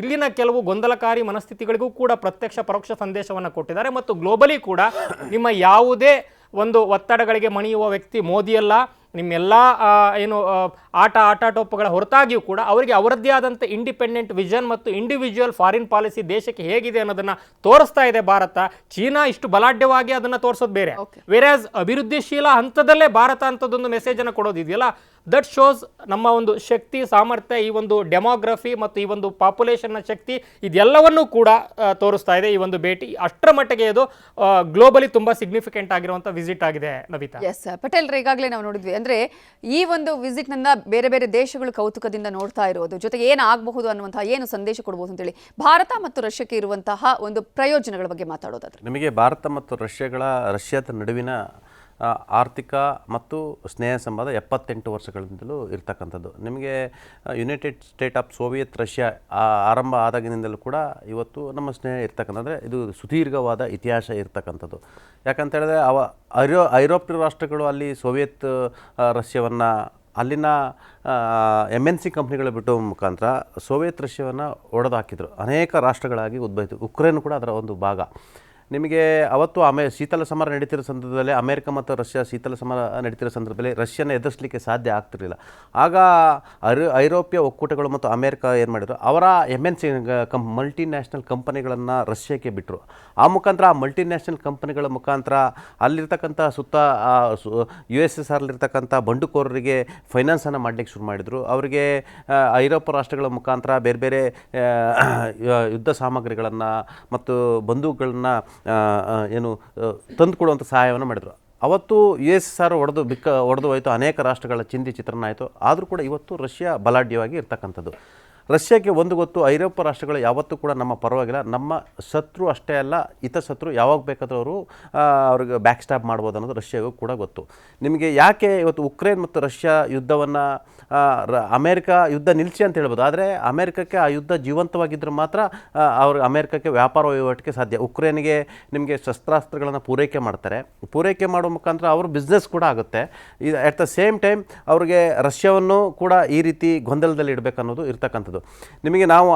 ಇಲ್ಲಿನ ಕೆಲವು ಗೊಂದಲಕಾರಿ ಮನಸ್ಥಿತಿಗಳಿಗೂ ಕೂಡ ಪ್ರತ್ಯಕ್ಷ ಪರೋಕ್ಷ ಸಂದೇಶವನ್ನು ಕೊಟ್ಟಿದ್ದಾರೆ. ಮತ್ತು ಗ್ಲೋಬಲಿ ಕೂಡ ನಿಮ್ಮ ಯಾವುದೇ ಒಂದು ಒತ್ತಡಗಳಿಗೆ ಮಣಿಯುವ ವ್ಯಕ್ತಿ ಮೋದಿಯಲ್ಲ. ನಿಮ್ಮೆಲ್ಲ ಏನು ಆಟಾಟೋಪಗಳ ಹೊರತಾಗಿಯೂ ಕೂಡ ಅವರಿಗೆ ಅವರದ್ದೇ ಆದಂಥ ಇಂಡಿಪೆಂಡೆಂಟ್ ವಿಷನ್ ಮತ್ತು ಇಂಡಿವಿಜುವಲ್ ಫಾರಿನ್ ಪಾಲಿಸಿ ದೇಶಕ್ಕೆ ಹೇಗಿದೆ ಅನ್ನೋದನ್ನು ತೋರಿಸ್ತಾ ಇದೆ ಭಾರತ. ಚೀನಾ ಇಷ್ಟು ಬಲಾಢ್ಯವಾಗಿ ಅದನ್ನು ತೋರಿಸೋದು ಬೇರೆ. ವೇರಾಸ್ ಅಭಿವೃದ್ಧಿಶೀಲ ಹಂತದಲ್ಲೇ ಭಾರತ ಅಂಥದ್ದೊಂದು ಮೆಸೇಜನ್ನು ಕೊಡೋದಿದೆಯಲ್ಲ, ದಟ್ ಶೋಸ್ ನಮ್ಮ ಒಂದು ಶಕ್ತಿ ಸಾಮರ್ಥ್ಯ, ಈ ಒಂದು ಡೆಮೋಗ್ರಫಿ ಮತ್ತು ಈ ಒಂದು ಪಾಪ್ಯುಲೇಷನ್ನ ಶಕ್ತಿ, ಇದೆಲ್ಲವನ್ನೂ ಕೂಡ ತೋರಿಸ್ತಾ ಇದೆ ಈ ಒಂದು ಭೇಟಿ. ಅಷ್ಟರ ಮಟ್ಟಿಗೆ ಇದು ಗ್ಲೋಬಲಿ ತುಂಬ ಸಿಗ್ನಿಫಿಕೆಂಟ್ ಆಗಿರುವಂಥ ವಿಸಿಟ್ ಆಗಿದೆ ನವಿತಾ. ಎಸ್ ಪಟೇಲ್, ಈಗಾಗಲೇ ನಾವು ನೋಡಿದ್ವಿ, ಅಂದ್ರೆ ಈ ಒಂದು ವಿಸಿಟ್ ನಿಂದ ಬೇರೆ ದೇಶಗಳು ಕೌತುಕದಿಂದ ನೋಡ್ತಾ ಇರೋದು, ಜೊತೆಗೆ ಏನಾಗಬಹುದು ಅನ್ನುವಂತಹ ಏನು ಸಂದೇಶ ಕೊಡಬಹುದು ಅಂತೇಳಿ ಭಾರತ ಮತ್ತು ರಷ್ಯಾಕ್ಕೆ ಇರುವಂತಹ ಒಂದು ಪ್ರಯೋಜನಗಳ ಬಗ್ಗೆ ಮಾತಾಡೋದಾದ್ರೆ, ನಿಮಗೆ ಭಾರತ ಮತ್ತು ರಷ್ಯಾದ ನಡುವಿನ ಆರ್ಥಿಕ ಮತ್ತು ಸ್ನೇಹ ಸಂಬಂಧ 78 ವರ್ಷಗಳಿಂದಲೂ ಇರ್ತಕ್ಕಂಥದ್ದು. ನಿಮಗೆ United state of Soviet Russia ಆರಂಭ ಆದಾಗಿನಿಂದಲೂ ಕೂಡ ಇವತ್ತು ನಮ್ಮ ಸ್ನೇಹ ಇರ್ತಕ್ಕಂಥದ್ದು. ಇದು ಸುದೀರ್ಘವಾದ ಇತಿಹಾಸ ಇರ್ತಕ್ಕಂಥದ್ದು. ಯಾಕಂತ ಹೇಳಿದ್ರೆ ಐರೋಪ್ಯ ರಾಷ್ಟ್ರಗಳು ಅಲ್ಲಿ ಸೋವಿಯತ್ ರಷ್ಯಾವನ್ನು ಅಲ್ಲಿನ MNC ಕಂಪ್ನಿಗಳ ಬಿಟ್ಟು ಮುಖಾಂತರ ಸೋವಿಯತ್ ರಷ್ಯಾವನ್ನು ಒಡೆದು ಹಾಕಿದರು. ಅನೇಕ ರಾಷ್ಟ್ರಗಳಾಗಿ ಉದ್ಭವಿತು. ಉಕ್ರೇನ್ ಕೂಡ ಅದರ ಒಂದು ಭಾಗ. ನಿಮಗೆ ಅವತ್ತು ಶೀತಲ ಸಮರ ನಡೀತಿರೋ ಸಂದರ್ಭದಲ್ಲಿ ಅಮೆರಿಕ ಮತ್ತು ರಷ್ಯಾ ಶೀತಲ ಸಮರ ನಡೀತಿರೋ ಸಂದರ್ಭದಲ್ಲಿ ರಷ್ಯಾನ ಎದುರಿಸಲಿಕ್ಕೆ ಸಾಧ್ಯ ಆಗ್ತಿರಲಿಲ್ಲ. ಆಗ ಐರೋಪ್ಯ ಒಕ್ಕೂಟಗಳು ಮತ್ತು ಅಮೆರಿಕ ಏನು ಮಾಡಿದರು, ಅವರ MNC ಮಲ್ಟಿನ್ಯಾಷನಲ್ ಕಂಪನಿಗಳನ್ನು ರಷ್ಯಾಕ್ಕೆ ಬಿಟ್ಟರು. ಆ ಮುಖಾಂತರ ಆ ಮಲ್ಟಿನ್ಯಾಷನಲ್ ಕಂಪನಿಗಳ ಮುಖಾಂತರ ಅಲ್ಲಿರ್ತಕ್ಕಂಥ ಸುತ್ತ USSRಲಿರ್ತಕ್ಕಂಥ ಬಂಡುಕೋರರಿಗೆ ಫೈನಾನ್ಸನ್ನು ಮಾಡಲಿಕ್ಕೆ ಶುರು ಮಾಡಿದರು. ಅವರಿಗೆ ಐರೋಪ್ಯ ರಾಷ್ಟ್ರಗಳ ಮುಖಾಂತರ ಬೇರೆ ಯುದ್ಧ ಸಾಮಗ್ರಿಗಳನ್ನು ಮತ್ತು ಬಂದೂಕುಗಳನ್ನು ಏನು ತಂದು ಕೊಡುವಂಥ ಸಹಾಯವನ್ನು ಮಾಡಿದರು. ಅವತ್ತು USSR ಹೊಡೆದು ಹೋಯಿತು, ಅನೇಕ ರಾಷ್ಟ್ರಗಳ ಚಿಂದಿ ಚಿತ್ರಣ ಆಯಿತು. ಆದರೂ ಕೂಡ ಇವತ್ತು ರಷ್ಯಾ ಬಲಾಢ್ಯವಾಗಿ ಇರ್ತಕ್ಕಂಥದ್ದು. ರಷ್ಯಾಕ್ಕೆ ಒಂದು ಗೊತ್ತು, ಐರೋಪ್ಯ ರಾಷ್ಟ್ರಗಳು ಯಾವತ್ತೂ ಕೂಡ ನಮ್ಮ ಪರವಾಗಿಲ್ಲ, ನಮ್ಮ ಶತ್ರು ಅಷ್ಟೇ ಅಲ್ಲ, ಶತ್ರು ಯಾವಾಗ ಬೇಕಾದರೂ ಅವರು ಅವ್ರಿಗೆ ಬ್ಯಾಕ್ ಸ್ಟಾಪ್ ಮಾಡ್ಬೋದು ಅನ್ನೋದು ರಷ್ಯಾಗೂ ಕೂಡ ಗೊತ್ತು. ನಿಮಗೆ ಯಾಕೆ ಇವತ್ತು ಉಕ್ರೇನ್ ಮತ್ತು ರಷ್ಯಾ ಯುದ್ಧವನ್ನು ಅಮೇರಿಕ ಯುದ್ಧ ನಿಲ್ಲಿಸಿ ಅಂತ ಹೇಳ್ಬೋದು, ಆದರೆ ಅಮೇರಿಕಕ್ಕೆ ಆ ಯುದ್ಧ ಜೀವಂತವಾಗಿದ್ದರೆ ಮಾತ್ರ ಅಮೇರಿಕಕ್ಕೆ ವ್ಯಾಪಾರ ವಹಿವಾಟಿಗೆ ಸಾಧ್ಯ. ಉಕ್ರೇನ್ಗೆ ನಿಮಗೆ ಶಸ್ತ್ರಾಸ್ತ್ರಗಳನ್ನು ಪೂರೈಕೆ ಮಾಡ್ತಾರೆ, ಪೂರೈಕೆ ಮಾಡೋ ಮುಖಾಂತರ ಅವರು ಬಿಸ್ನೆಸ್ ಕೂಡ ಆಗುತ್ತೆ. ಅಟ್ ದ ಸೇಮ್ ಟೈಮ್ ಅವ್ರಿಗೆ ರಷ್ಯಾವನ್ನು ಕೂಡ ಈ ರೀತಿ ಗೊಂದಲದಲ್ಲಿ ಇಡಬೇಕನ್ನೋದು ಇರ್ತಕ್ಕಂಥದ್ದು. ನಿಮಗೆ ನಾವು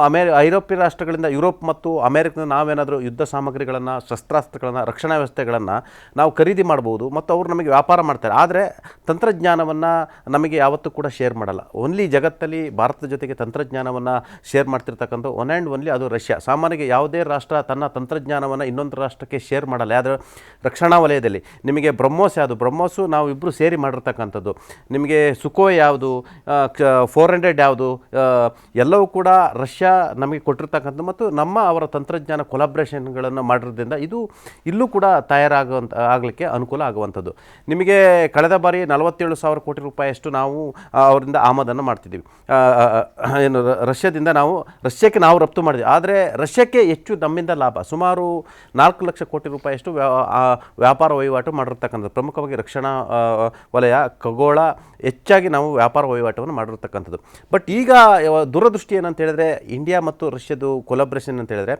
ಐರೋಪ್ಯ ರಾಷ್ಟ್ರಗಳಿಂದ, ಯುರೋಪ್ ಮತ್ತು ಅಮೇರಿಕದಿಂದ ನಾವೇನಾದರೂ ಯುದ್ಧ ಸಾಮಗ್ರಿಗಳನ್ನು, ಶಸ್ತ್ರಾಸ್ತ್ರಗಳನ್ನು, ರಕ್ಷಣಾ ವ್ಯವಸ್ಥೆಗಳನ್ನು ನಾವು ಖರೀದಿ ಮಾಡ್ಬೋದು ಮತ್ತು ಅವರು ನಮಗೆ ವ್ಯಾಪಾರ ಮಾಡ್ತಾರೆ. ಆದರೆ ತಂತ್ರಜ್ಞಾನವನ್ನು ನಮಗೆ ಯಾವತ್ತೂ ಕೂಡ ಶೇರ್ ಮಾಡಲ್ಲ. ಓನ್ಲಿ ಜಗತ್ತಲ್ಲಿ ಭಾರತದ ಜೊತೆಗೆ ತಂತ್ರಜ್ಞಾನವನ್ನು ಶೇರ್ ಮಾಡ್ತಿರ್ತಕ್ಕಂಥ ಒನ್ ಆ್ಯಂಡ್ ಓನ್ಲಿ ಅದು ರಷ್ಯಾ. ಸಾಮಾನ್ಯವಾಗಿ ಯಾವುದೇ ರಾಷ್ಟ್ರ ತನ್ನ ತಂತ್ರಜ್ಞಾನವನ್ನು ಇನ್ನೊಂದು ರಾಷ್ಟ್ರಕ್ಕೆ ಶೇರ್ ಮಾಡಲ್ಲ. ಯಾವುದು ರಕ್ಷಣಾ ವಲಯದಲ್ಲಿ ನಿಮಗೆ ಬ್ರಹ್ಮೋಸ್ ಯಾವುದು, ಬ್ರಹ್ಮೋಸು ನಾವು ಇಬ್ಬರು ಸೇರಿ ಮಾಡಿರ್ತಕ್ಕಂಥದ್ದು. ನಿಮಗೆ ಸುಕೋಯ್ ಯಾವುದು, 400 ಯಾವುದು, ಎಲ್ಲವೂ ಕೂಡ ರಷ್ಯಾ ನಮಗೆ ಕೊಟ್ಟಿರ್ತಕ್ಕಂಥ ಮತ್ತು ಅವರ ತಂತ್ರಜ್ಞಾನ ಕೊಲಾಬ್ರೇಷನ್ಗಳನ್ನು ಮಾಡಿರೋದ್ರಿಂದ ಇಲ್ಲೂ ಕೂಡ ಆಗಲಿಕ್ಕೆ ಅನುಕೂಲ ಆಗುವಂಥದ್ದು. ನಿಮಗೆ ಕಳೆದ ಬಾರಿ 47,000 ಕೋಟಿ ರೂಪಾಯಿಯಷ್ಟು ನಾವು ಅವರಿಂದ ಆಮದನ್ನು ಮಾಡ್ತಿದ್ದೀವಿ. ಏನು ರಷ್ಯಾಕ್ಕೆ ನಾವು ರಫ್ತು ಮಾಡಿದ್ವಿ. ಆದರೆ ರಷ್ಯಾಕ್ಕೆ ಹೆಚ್ಚು ನಮ್ಮಿಂದ ಲಾಭ, ಸುಮಾರು 4 ಲಕ್ಷ ಕೋಟಿ ರೂಪಾಯಿಯಷ್ಟು ವ್ಯಾಪಾರ ವಹಿವಾಟು ಮಾಡಿರ್ತಕ್ಕಂಥದ್ದು. ಪ್ರಮುಖವಾಗಿ ರಕ್ಷಣಾ ವಲಯ, ಖಗೋಳ ಹೆಚ್ಚಾಗಿ ನಾವು ವ್ಯಾಪಾರ ವಹಿವಾಟವನ್ನು ಮಾಡಿರ್ತಕ್ಕಂಥದ್ದು. ಬಟ್ ಈಗ ದುರದೃಷ್ಟಿ ಏನಂತ ಹೇಳಿದ್ರೆ, ಇಂಡಿಯಾ ಮತ್ತು ರಷ್ಯಾದು ಕೊಲಾಬ್ರೇಷನ್ ಅಂತ ಹೇಳಿದ್ರೆ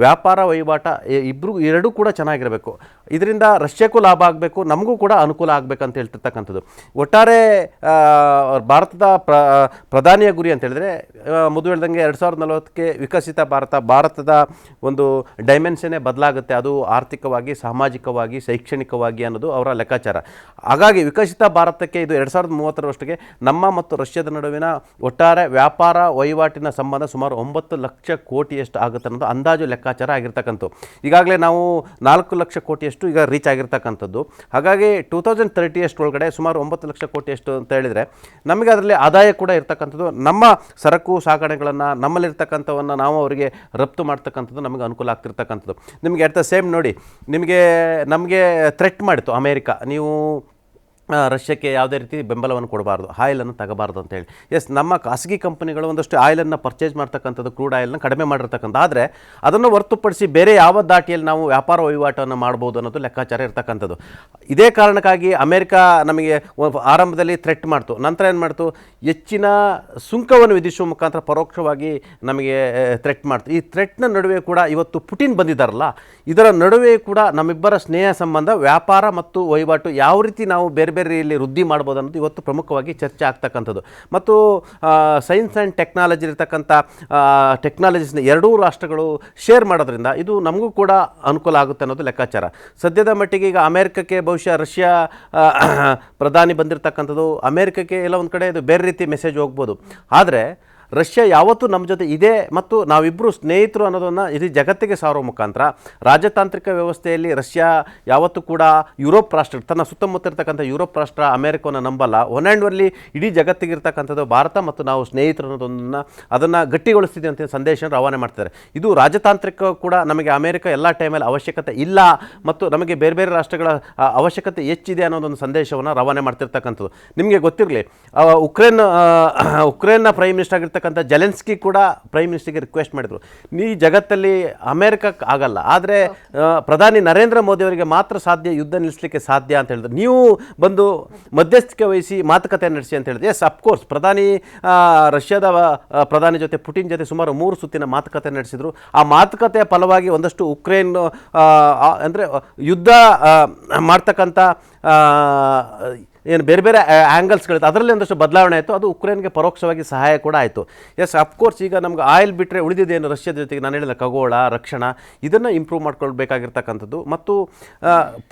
ವ್ಯಾಪಾರ ವಹಿವಾಟ ಎರಡೂ ಕೂಡ ಚೆನ್ನಾಗಿರಬೇಕು. ಇದರಿಂದ ರಷ್ಯಾಕ್ಕೂ ಲಾಭ ಆಗಬೇಕು, ನಮಗೂ ಕೂಡ ಅನುಕೂಲ ಆಗಬೇಕಂತ ಹೇಳ್ತಿರ್ತಕ್ಕಂಥದ್ದು. ಒಟ್ಟಾರೆ ಭಾರತದ ಪ್ರಧಾನಿಯ ಗುರಿ ಅಂತ ಹೇಳಿದ್ರೆ ಮೊದಲು ಹೇಳ್ದಂಗೆ 2040ಕ್ಕೆ ವಿಕಸಿತ ಭಾರತದ ಒಂದು ಡೈಮೆನ್ಷನ್ನೇ ಬದಲಾಗುತ್ತೆ. ಅದು ಆರ್ಥಿಕವಾಗಿ, ಸಾಮಾಜಿಕವಾಗಿ, ಶೈಕ್ಷಣಿಕವಾಗಿ ಅನ್ನೋದು ಅವರ ಲೆಕ್ಕಾಚಾರ. ಹಾಗಾಗಿ ವಿಕಸಿತ ಭಾರತಕ್ಕೆ ಇದು 2030ರವರೆಗೆ ನಮ್ಮ ಮತ್ತು ರಷ್ಯಾದ ನಡುವಿನ ಒಟ್ಟಾರೆ ವ್ಯಾಪಾರ ವಹಿವಾಟಿನ ಸಂಬಂಧ ಸುಮಾರು 9 ಲಕ್ಷ ಕೋಟಿಯಷ್ಟು ಆಗುತ್ತೆ ಅನ್ನೋದು ಅಂದಾಜು ಲೆಕ್ಕಾಚಾರ ಆಗಿರ್ತಕ್ಕಂಥದ್ದು. ಈಗಾಗಲೇ ನಾವು 4 ಲಕ್ಷ ಕೋಟಿಯಷ್ಟು ಈಗ ರೀಚ್ ಆಗಿರ್ತಕ್ಕಂಥದ್ದು. ಹಾಗಾಗಿ 2030 ಅಷ್ಟರೊಳಗಡೆ ಸುಮಾರು 9 ಲಕ್ಷ ಕೋಟಿಯಷ್ಟು ಅಂತ ಹೇಳಿದರೆ ನಮಗೆ ಅದರಲ್ಲಿ ಆದಾಯ ಕೂಡ ಇರ್ತಕ್ಕಂಥದ್ದು. ನಮ್ಮ ಸರಕು ಸಾಗಣೆಗಳನ್ನು, ನಮ್ಮಲ್ಲಿರ್ತಕ್ಕಂಥವನ್ನು ನಾವು ಅವರಿಗೆ ರಫ್ತು ಮಾಡ್ತಕ್ಕಂಥದ್ದು ನಮಗೆ ಅನುಕೂಲ ಆಗ್ತಿರ್ತಕ್ಕಂಥದ್ದು. ನಿಮಗೆ ಅಟ್ ದ ಸೇಮ್ ನೋಡಿ, ನಮಗೆ ಥ್ರೆಟ್ ಮಾಡಿತು ಅಮೇರಿಕ, ನೀವು ರಷ್ಯಾಕ್ಕೆ ಯಾವುದೇ ರೀತಿ ಬೆಂಬಲವನ್ನು ಕೊಡಬಾರ್ದು, ಆಯಿಲನ್ನು ತಗೋಬಾರ್ದು ಅಂತೇಳಿ. ನಮ್ಮ ಖಾಸಗಿ ಕಂಪನಿಗಳು ಒಂದಷ್ಟು ಆಯಿಲನ್ನು ಪರ್ಚೇಸ್ ಮಾಡ್ತಕ್ಕಂಥದ್ದು, ಕ್ರೂಡ್ ಆಯಿಲ್ನ ಕಡಿಮೆ ಮಾಡಿರ್ತಕ್ಕಂಥ. ಆದರೆ ಅದನ್ನು ಹೊರತುಪಡಿಸಿ ಬೇರೆ ಯಾವ ದಾಟಿಯಲ್ಲಿ ನಾವು ವ್ಯಾಪಾರ ವಹಿವಾಟನ್ನು ಮಾಡ್ಬೋದು ಅನ್ನೋದು ಲೆಕ್ಕಾಚಾರ ಇರ್ತಕ್ಕಂಥದ್ದು. ಇದೇ ಕಾರಣಕ್ಕಾಗಿ ಅಮೇರಿಕ ನಮಗೆ ಆರಂಭದಲ್ಲಿ ಥ್ರೆಟ್ ಮಾಡ್ತು, ನಂತರ ಏನು ಮಾಡ್ತು, ಹೆಚ್ಚಿನ ಸುಂಕವನ್ನು ವಿಧಿಸುವ ಮುಖಾಂತರ ಪರೋಕ್ಷವಾಗಿ ನಮಗೆ ಥ್ರೆಟ್ ಮಾಡ್ತು. ಈ ಥ್ರೆಟ್ನ ನಡುವೆ ಕೂಡ ಇವತ್ತು ಪುಟಿನ್ ಬಂದಿದ್ದಾರಲ್ಲ, ಇದರ ನಡುವೆ ಕೂಡ ನಮ್ಮಿಬ್ಬರ ಸ್ನೇಹ ಸಂಬಂಧ, ವ್ಯಾಪಾರ ಮತ್ತು ವಹಿವಾಟು ಯಾವ ರೀತಿ ನಾವು ಬೇರೆ ಇಲ್ಲಿ ವೃದ್ಧಿ ಮಾಡ್ಬೋದು ಅನ್ನೋದು ಇವತ್ತು ಪ್ರಮುಖವಾಗಿ ಚರ್ಚೆ ಆಗ್ತಕ್ಕಂಥದ್ದು. ಮತ್ತು ಸೈನ್ಸ್ ಆ್ಯಂಡ್ ಟೆಕ್ನಾಲಜಿ ಇರತಕ್ಕಂಥ ಟೆಕ್ನಾಲಜೀಸ್ನ ಎರಡೂ ರಾಷ್ಟ್ರಗಳು ಶೇರ್ ಮಾಡೋದ್ರಿಂದ ಇದು ನಮಗೂ ಕೂಡ ಅನುಕೂಲ ಆಗುತ್ತೆ ಅನ್ನೋದು ಲೆಕ್ಕಾಚಾರ. ಸದ್ಯದ ಮಟ್ಟಿಗೆ ಈಗ ಅಮೇರಿಕಕ್ಕೆ ಬಹುಶಃ ರಷ್ಯಾ ಪ್ರಧಾನಿ ಬಂದಿರತಕ್ಕಂಥದ್ದು, ಅಮೇರಿಕಕ್ಕೆ ಎಲ್ಲ ಒಂದು ಕಡೆ ಇದು ಬೇರೆ ರೀತಿ ಮೆಸೇಜ್ ಹೋಗ್ಬೋದು. ಆದರೆ ರಷ್ಯಾ ಯಾವತ್ತೂ ನಮ್ಮ ಜೊತೆ ಇದೆ ಮತ್ತು ನಾವಿಬ್ಬರು ಸ್ನೇಹಿತರು ಅನ್ನೋದನ್ನು ಇಡೀ ಜಗತ್ತಿಗೆ ಸಾರುವ ಮುಖಾಂತರ ರಾಜತಾಂತ್ರಿಕ ವ್ಯವಸ್ಥೆಯಲ್ಲಿ ರಷ್ಯಾ ಯಾವತ್ತೂ ಕೂಡ ಯುರೋಪ್ ರಾಷ್ಟ್ರ, ತನ್ನ ಸುತ್ತಮುತ್ತ ಇರ್ತಕ್ಕಂಥ ಯುರೋಪ್ ರಾಷ್ಟ್ರ ಅಮೇರಿಕವನ್ನು ನಂಬಲ್ಲ. ಒನ್ ಆ್ಯಂಡ್ ಒನ್ಲಿ ಇಡೀ ಜಗತ್ತಿಗಿರ್ತಕ್ಕಂಥದ್ದು ಭಾರತ ಮತ್ತು ನಾವು ಸ್ನೇಹಿತರು ಅನ್ನೋದನ್ನು ಅದನ್ನು ಗಟ್ಟಿಗೊಳಿಸ್ತಿದೆ ಅಂತ ಸಂದೇಶ ರವಾನೆ ಮಾಡ್ತಾರೆ. ಇದು ರಾಜತಾಂತ್ರಿಕ ಕೂಡ ನಮಗೆ ಅಮೇರಿಕ ಎಲ್ಲ ಟೈಮಲ್ಲಿ ಅವಶ್ಯಕತೆ ಇಲ್ಲ ಮತ್ತು ನಮಗೆ ಬೇರೆ ಬೇರೆ ರಾಷ್ಟ್ರಗಳ ಅವಶ್ಯಕತೆ ಹೆಚ್ಚಿದೆ ಅನ್ನೋದೊಂದು ಸಂದೇಶವನ್ನು ರವಾನೆ ಮಾಡ್ತಿರ್ತಕ್ಕಂಥದ್ದು. ನಿಮಗೆ ಗೊತ್ತಿರಲಿ, ಉಕ್ರೇನ್ನ ಪ್ರೈಮ್ ಮಿನಿಸ್ಟರ್ ಆಗಿರ್ತಕ್ಕಂಥ ಜೆಲೆನ್ಸ್ಕಿ ಕೂಡ ಪ್ರೈಮ್ ಮಿನಿಸ್ಟರ್ಗೆ ರಿಕ್ವೆಸ್ಟ್ ಮಾಡಿದರು, ಈ ಜಗತ್ತಲ್ಲಿ ಅಮೇರಿಕಕ್ಕೆ ಆಗಲ್ಲ, ಆದರೆ ಪ್ರಧಾನಿ ನರೇಂದ್ರ ಮೋದಿ ಅವರಿಗೆ ಮಾತ್ರ ಸಾಧ್ಯ ಯುದ್ಧ ನಿಲ್ಲಿಸಲಿಕ್ಕೆ ಸಾಧ್ಯ ಅಂತ ಹೇಳಿದ್ರು. ನೀವು ಬಂದು ಮಧ್ಯಸ್ಥಿಕೆ ವಹಿಸಿ ಮಾತುಕತೆ ನಡೆಸಿ ಅಂತ ಹೇಳಿದ್ರು. ಎಸ್, ಅಫ್ಕೋರ್ಸ್ ರಷ್ಯಾದ ಪ್ರಧಾನಿ ಜೊತೆ, ಪುಟಿನ್ ಜೊತೆ ಸುಮಾರು 3 ಸುತ್ತಿನ ಮಾತುಕತೆ ನಡೆಸಿದರು. ಆ ಮಾತುಕತೆಯ ಫಲವಾಗಿ ಒಂದಷ್ಟು ಉಕ್ರೇನ್ ಅಂದರೆ ಯುದ್ಧ ಮಾಡ್ತಕ್ಕಂಥ ಏನು ಬೇರೆ ಬೇರೆ ಆ್ಯಂಗಲ್ಸ್ಗಳಿತ್ತು, ಅದರಲ್ಲಿ ಒಂದಷ್ಟು ಬದಲಾವಣೆ ಆಯಿತು. ಅದು ಉಕ್ರೇನ್ಗೆ ಪರೋಕ್ಷವಾಗಿ ಸಹಾಯ ಕೂಡ ಆಯಿತು. ಎಸ್, ಅಫ್ಕೋರ್ಸ್ ಈಗ ನಮ್ಗೆ ಆಯಿಲ್ ಬಿಟ್ಟರೆ ಉಳಿದಿದ್ದೇನು ರಷ್ಯಾದ ಜೊತೆಗೆ ನಾನು ಹೇಳಿದ ಖಗೋಳ, ರಕ್ಷಣಾ, ಇದನ್ನು ಇಂಪ್ರೂವ್ ಮಾಡ್ಕೊಳ್ಬೇಕಾಗಿರ್ತಕ್ಕಂಥದ್ದು. ಮತ್ತು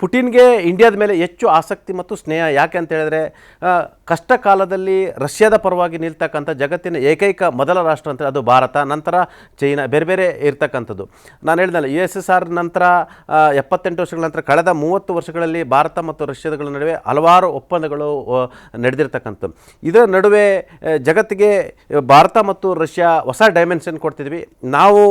ಪುಟಿನ್ಗೆ ಇಂಡಿಯಾದ ಮೇಲೆ ಹೆಚ್ಚು ಆಸಕ್ತಿ ಮತ್ತು ಸ್ನೇಹ. ಯಾಕೆ ಅಂತ ಹೇಳಿದ್ರೆ ಕಷ್ಟ ಕಾಲದಲ್ಲಿ ರಷ್ಯಾದ ಪರವಾಗಿ ನಿಲ್ತಕ್ಕಂಥ ಜಗತ್ತಿನ ಏಕೈಕ ಮೊದಲ ರಾಷ್ಟ್ರ ಅಂತ ಅದು ಭಾರತ, ನಂತರ ಚೈನಾ, ಬೇರೆ ಬೇರೆ ಇರ್ತಕ್ಕಂಥದ್ದು. ನಾನು ಹೇಳಿದ್ನಲ್ಲ, USSR ನಂತರ 78 ವರ್ಷಗಳ ನಂತರ ಕಳೆದ 30 ವರ್ಷಗಳಲ್ಲಿ ಭಾರತ ಮತ್ತು ರಷ್ಯಾಗಳ ನಡುವೆ ಹಲವಾರು ಒಪ್ಪಂದ ಸಂಬಂಧಗಳು ನಡೆದಿರ್ತಕ್ಕಂಥದ್ದು. ಇದರ ನಡುವೆ ಜಗತ್ತಿಗೆ ಭಾರತ ಮತ್ತು ರಷ್ಯಾ ಹೊಸ ಡೈಮೆನ್ಷನ್ ಕೊಡ್ತಿದ್ವಿ. ನಾವು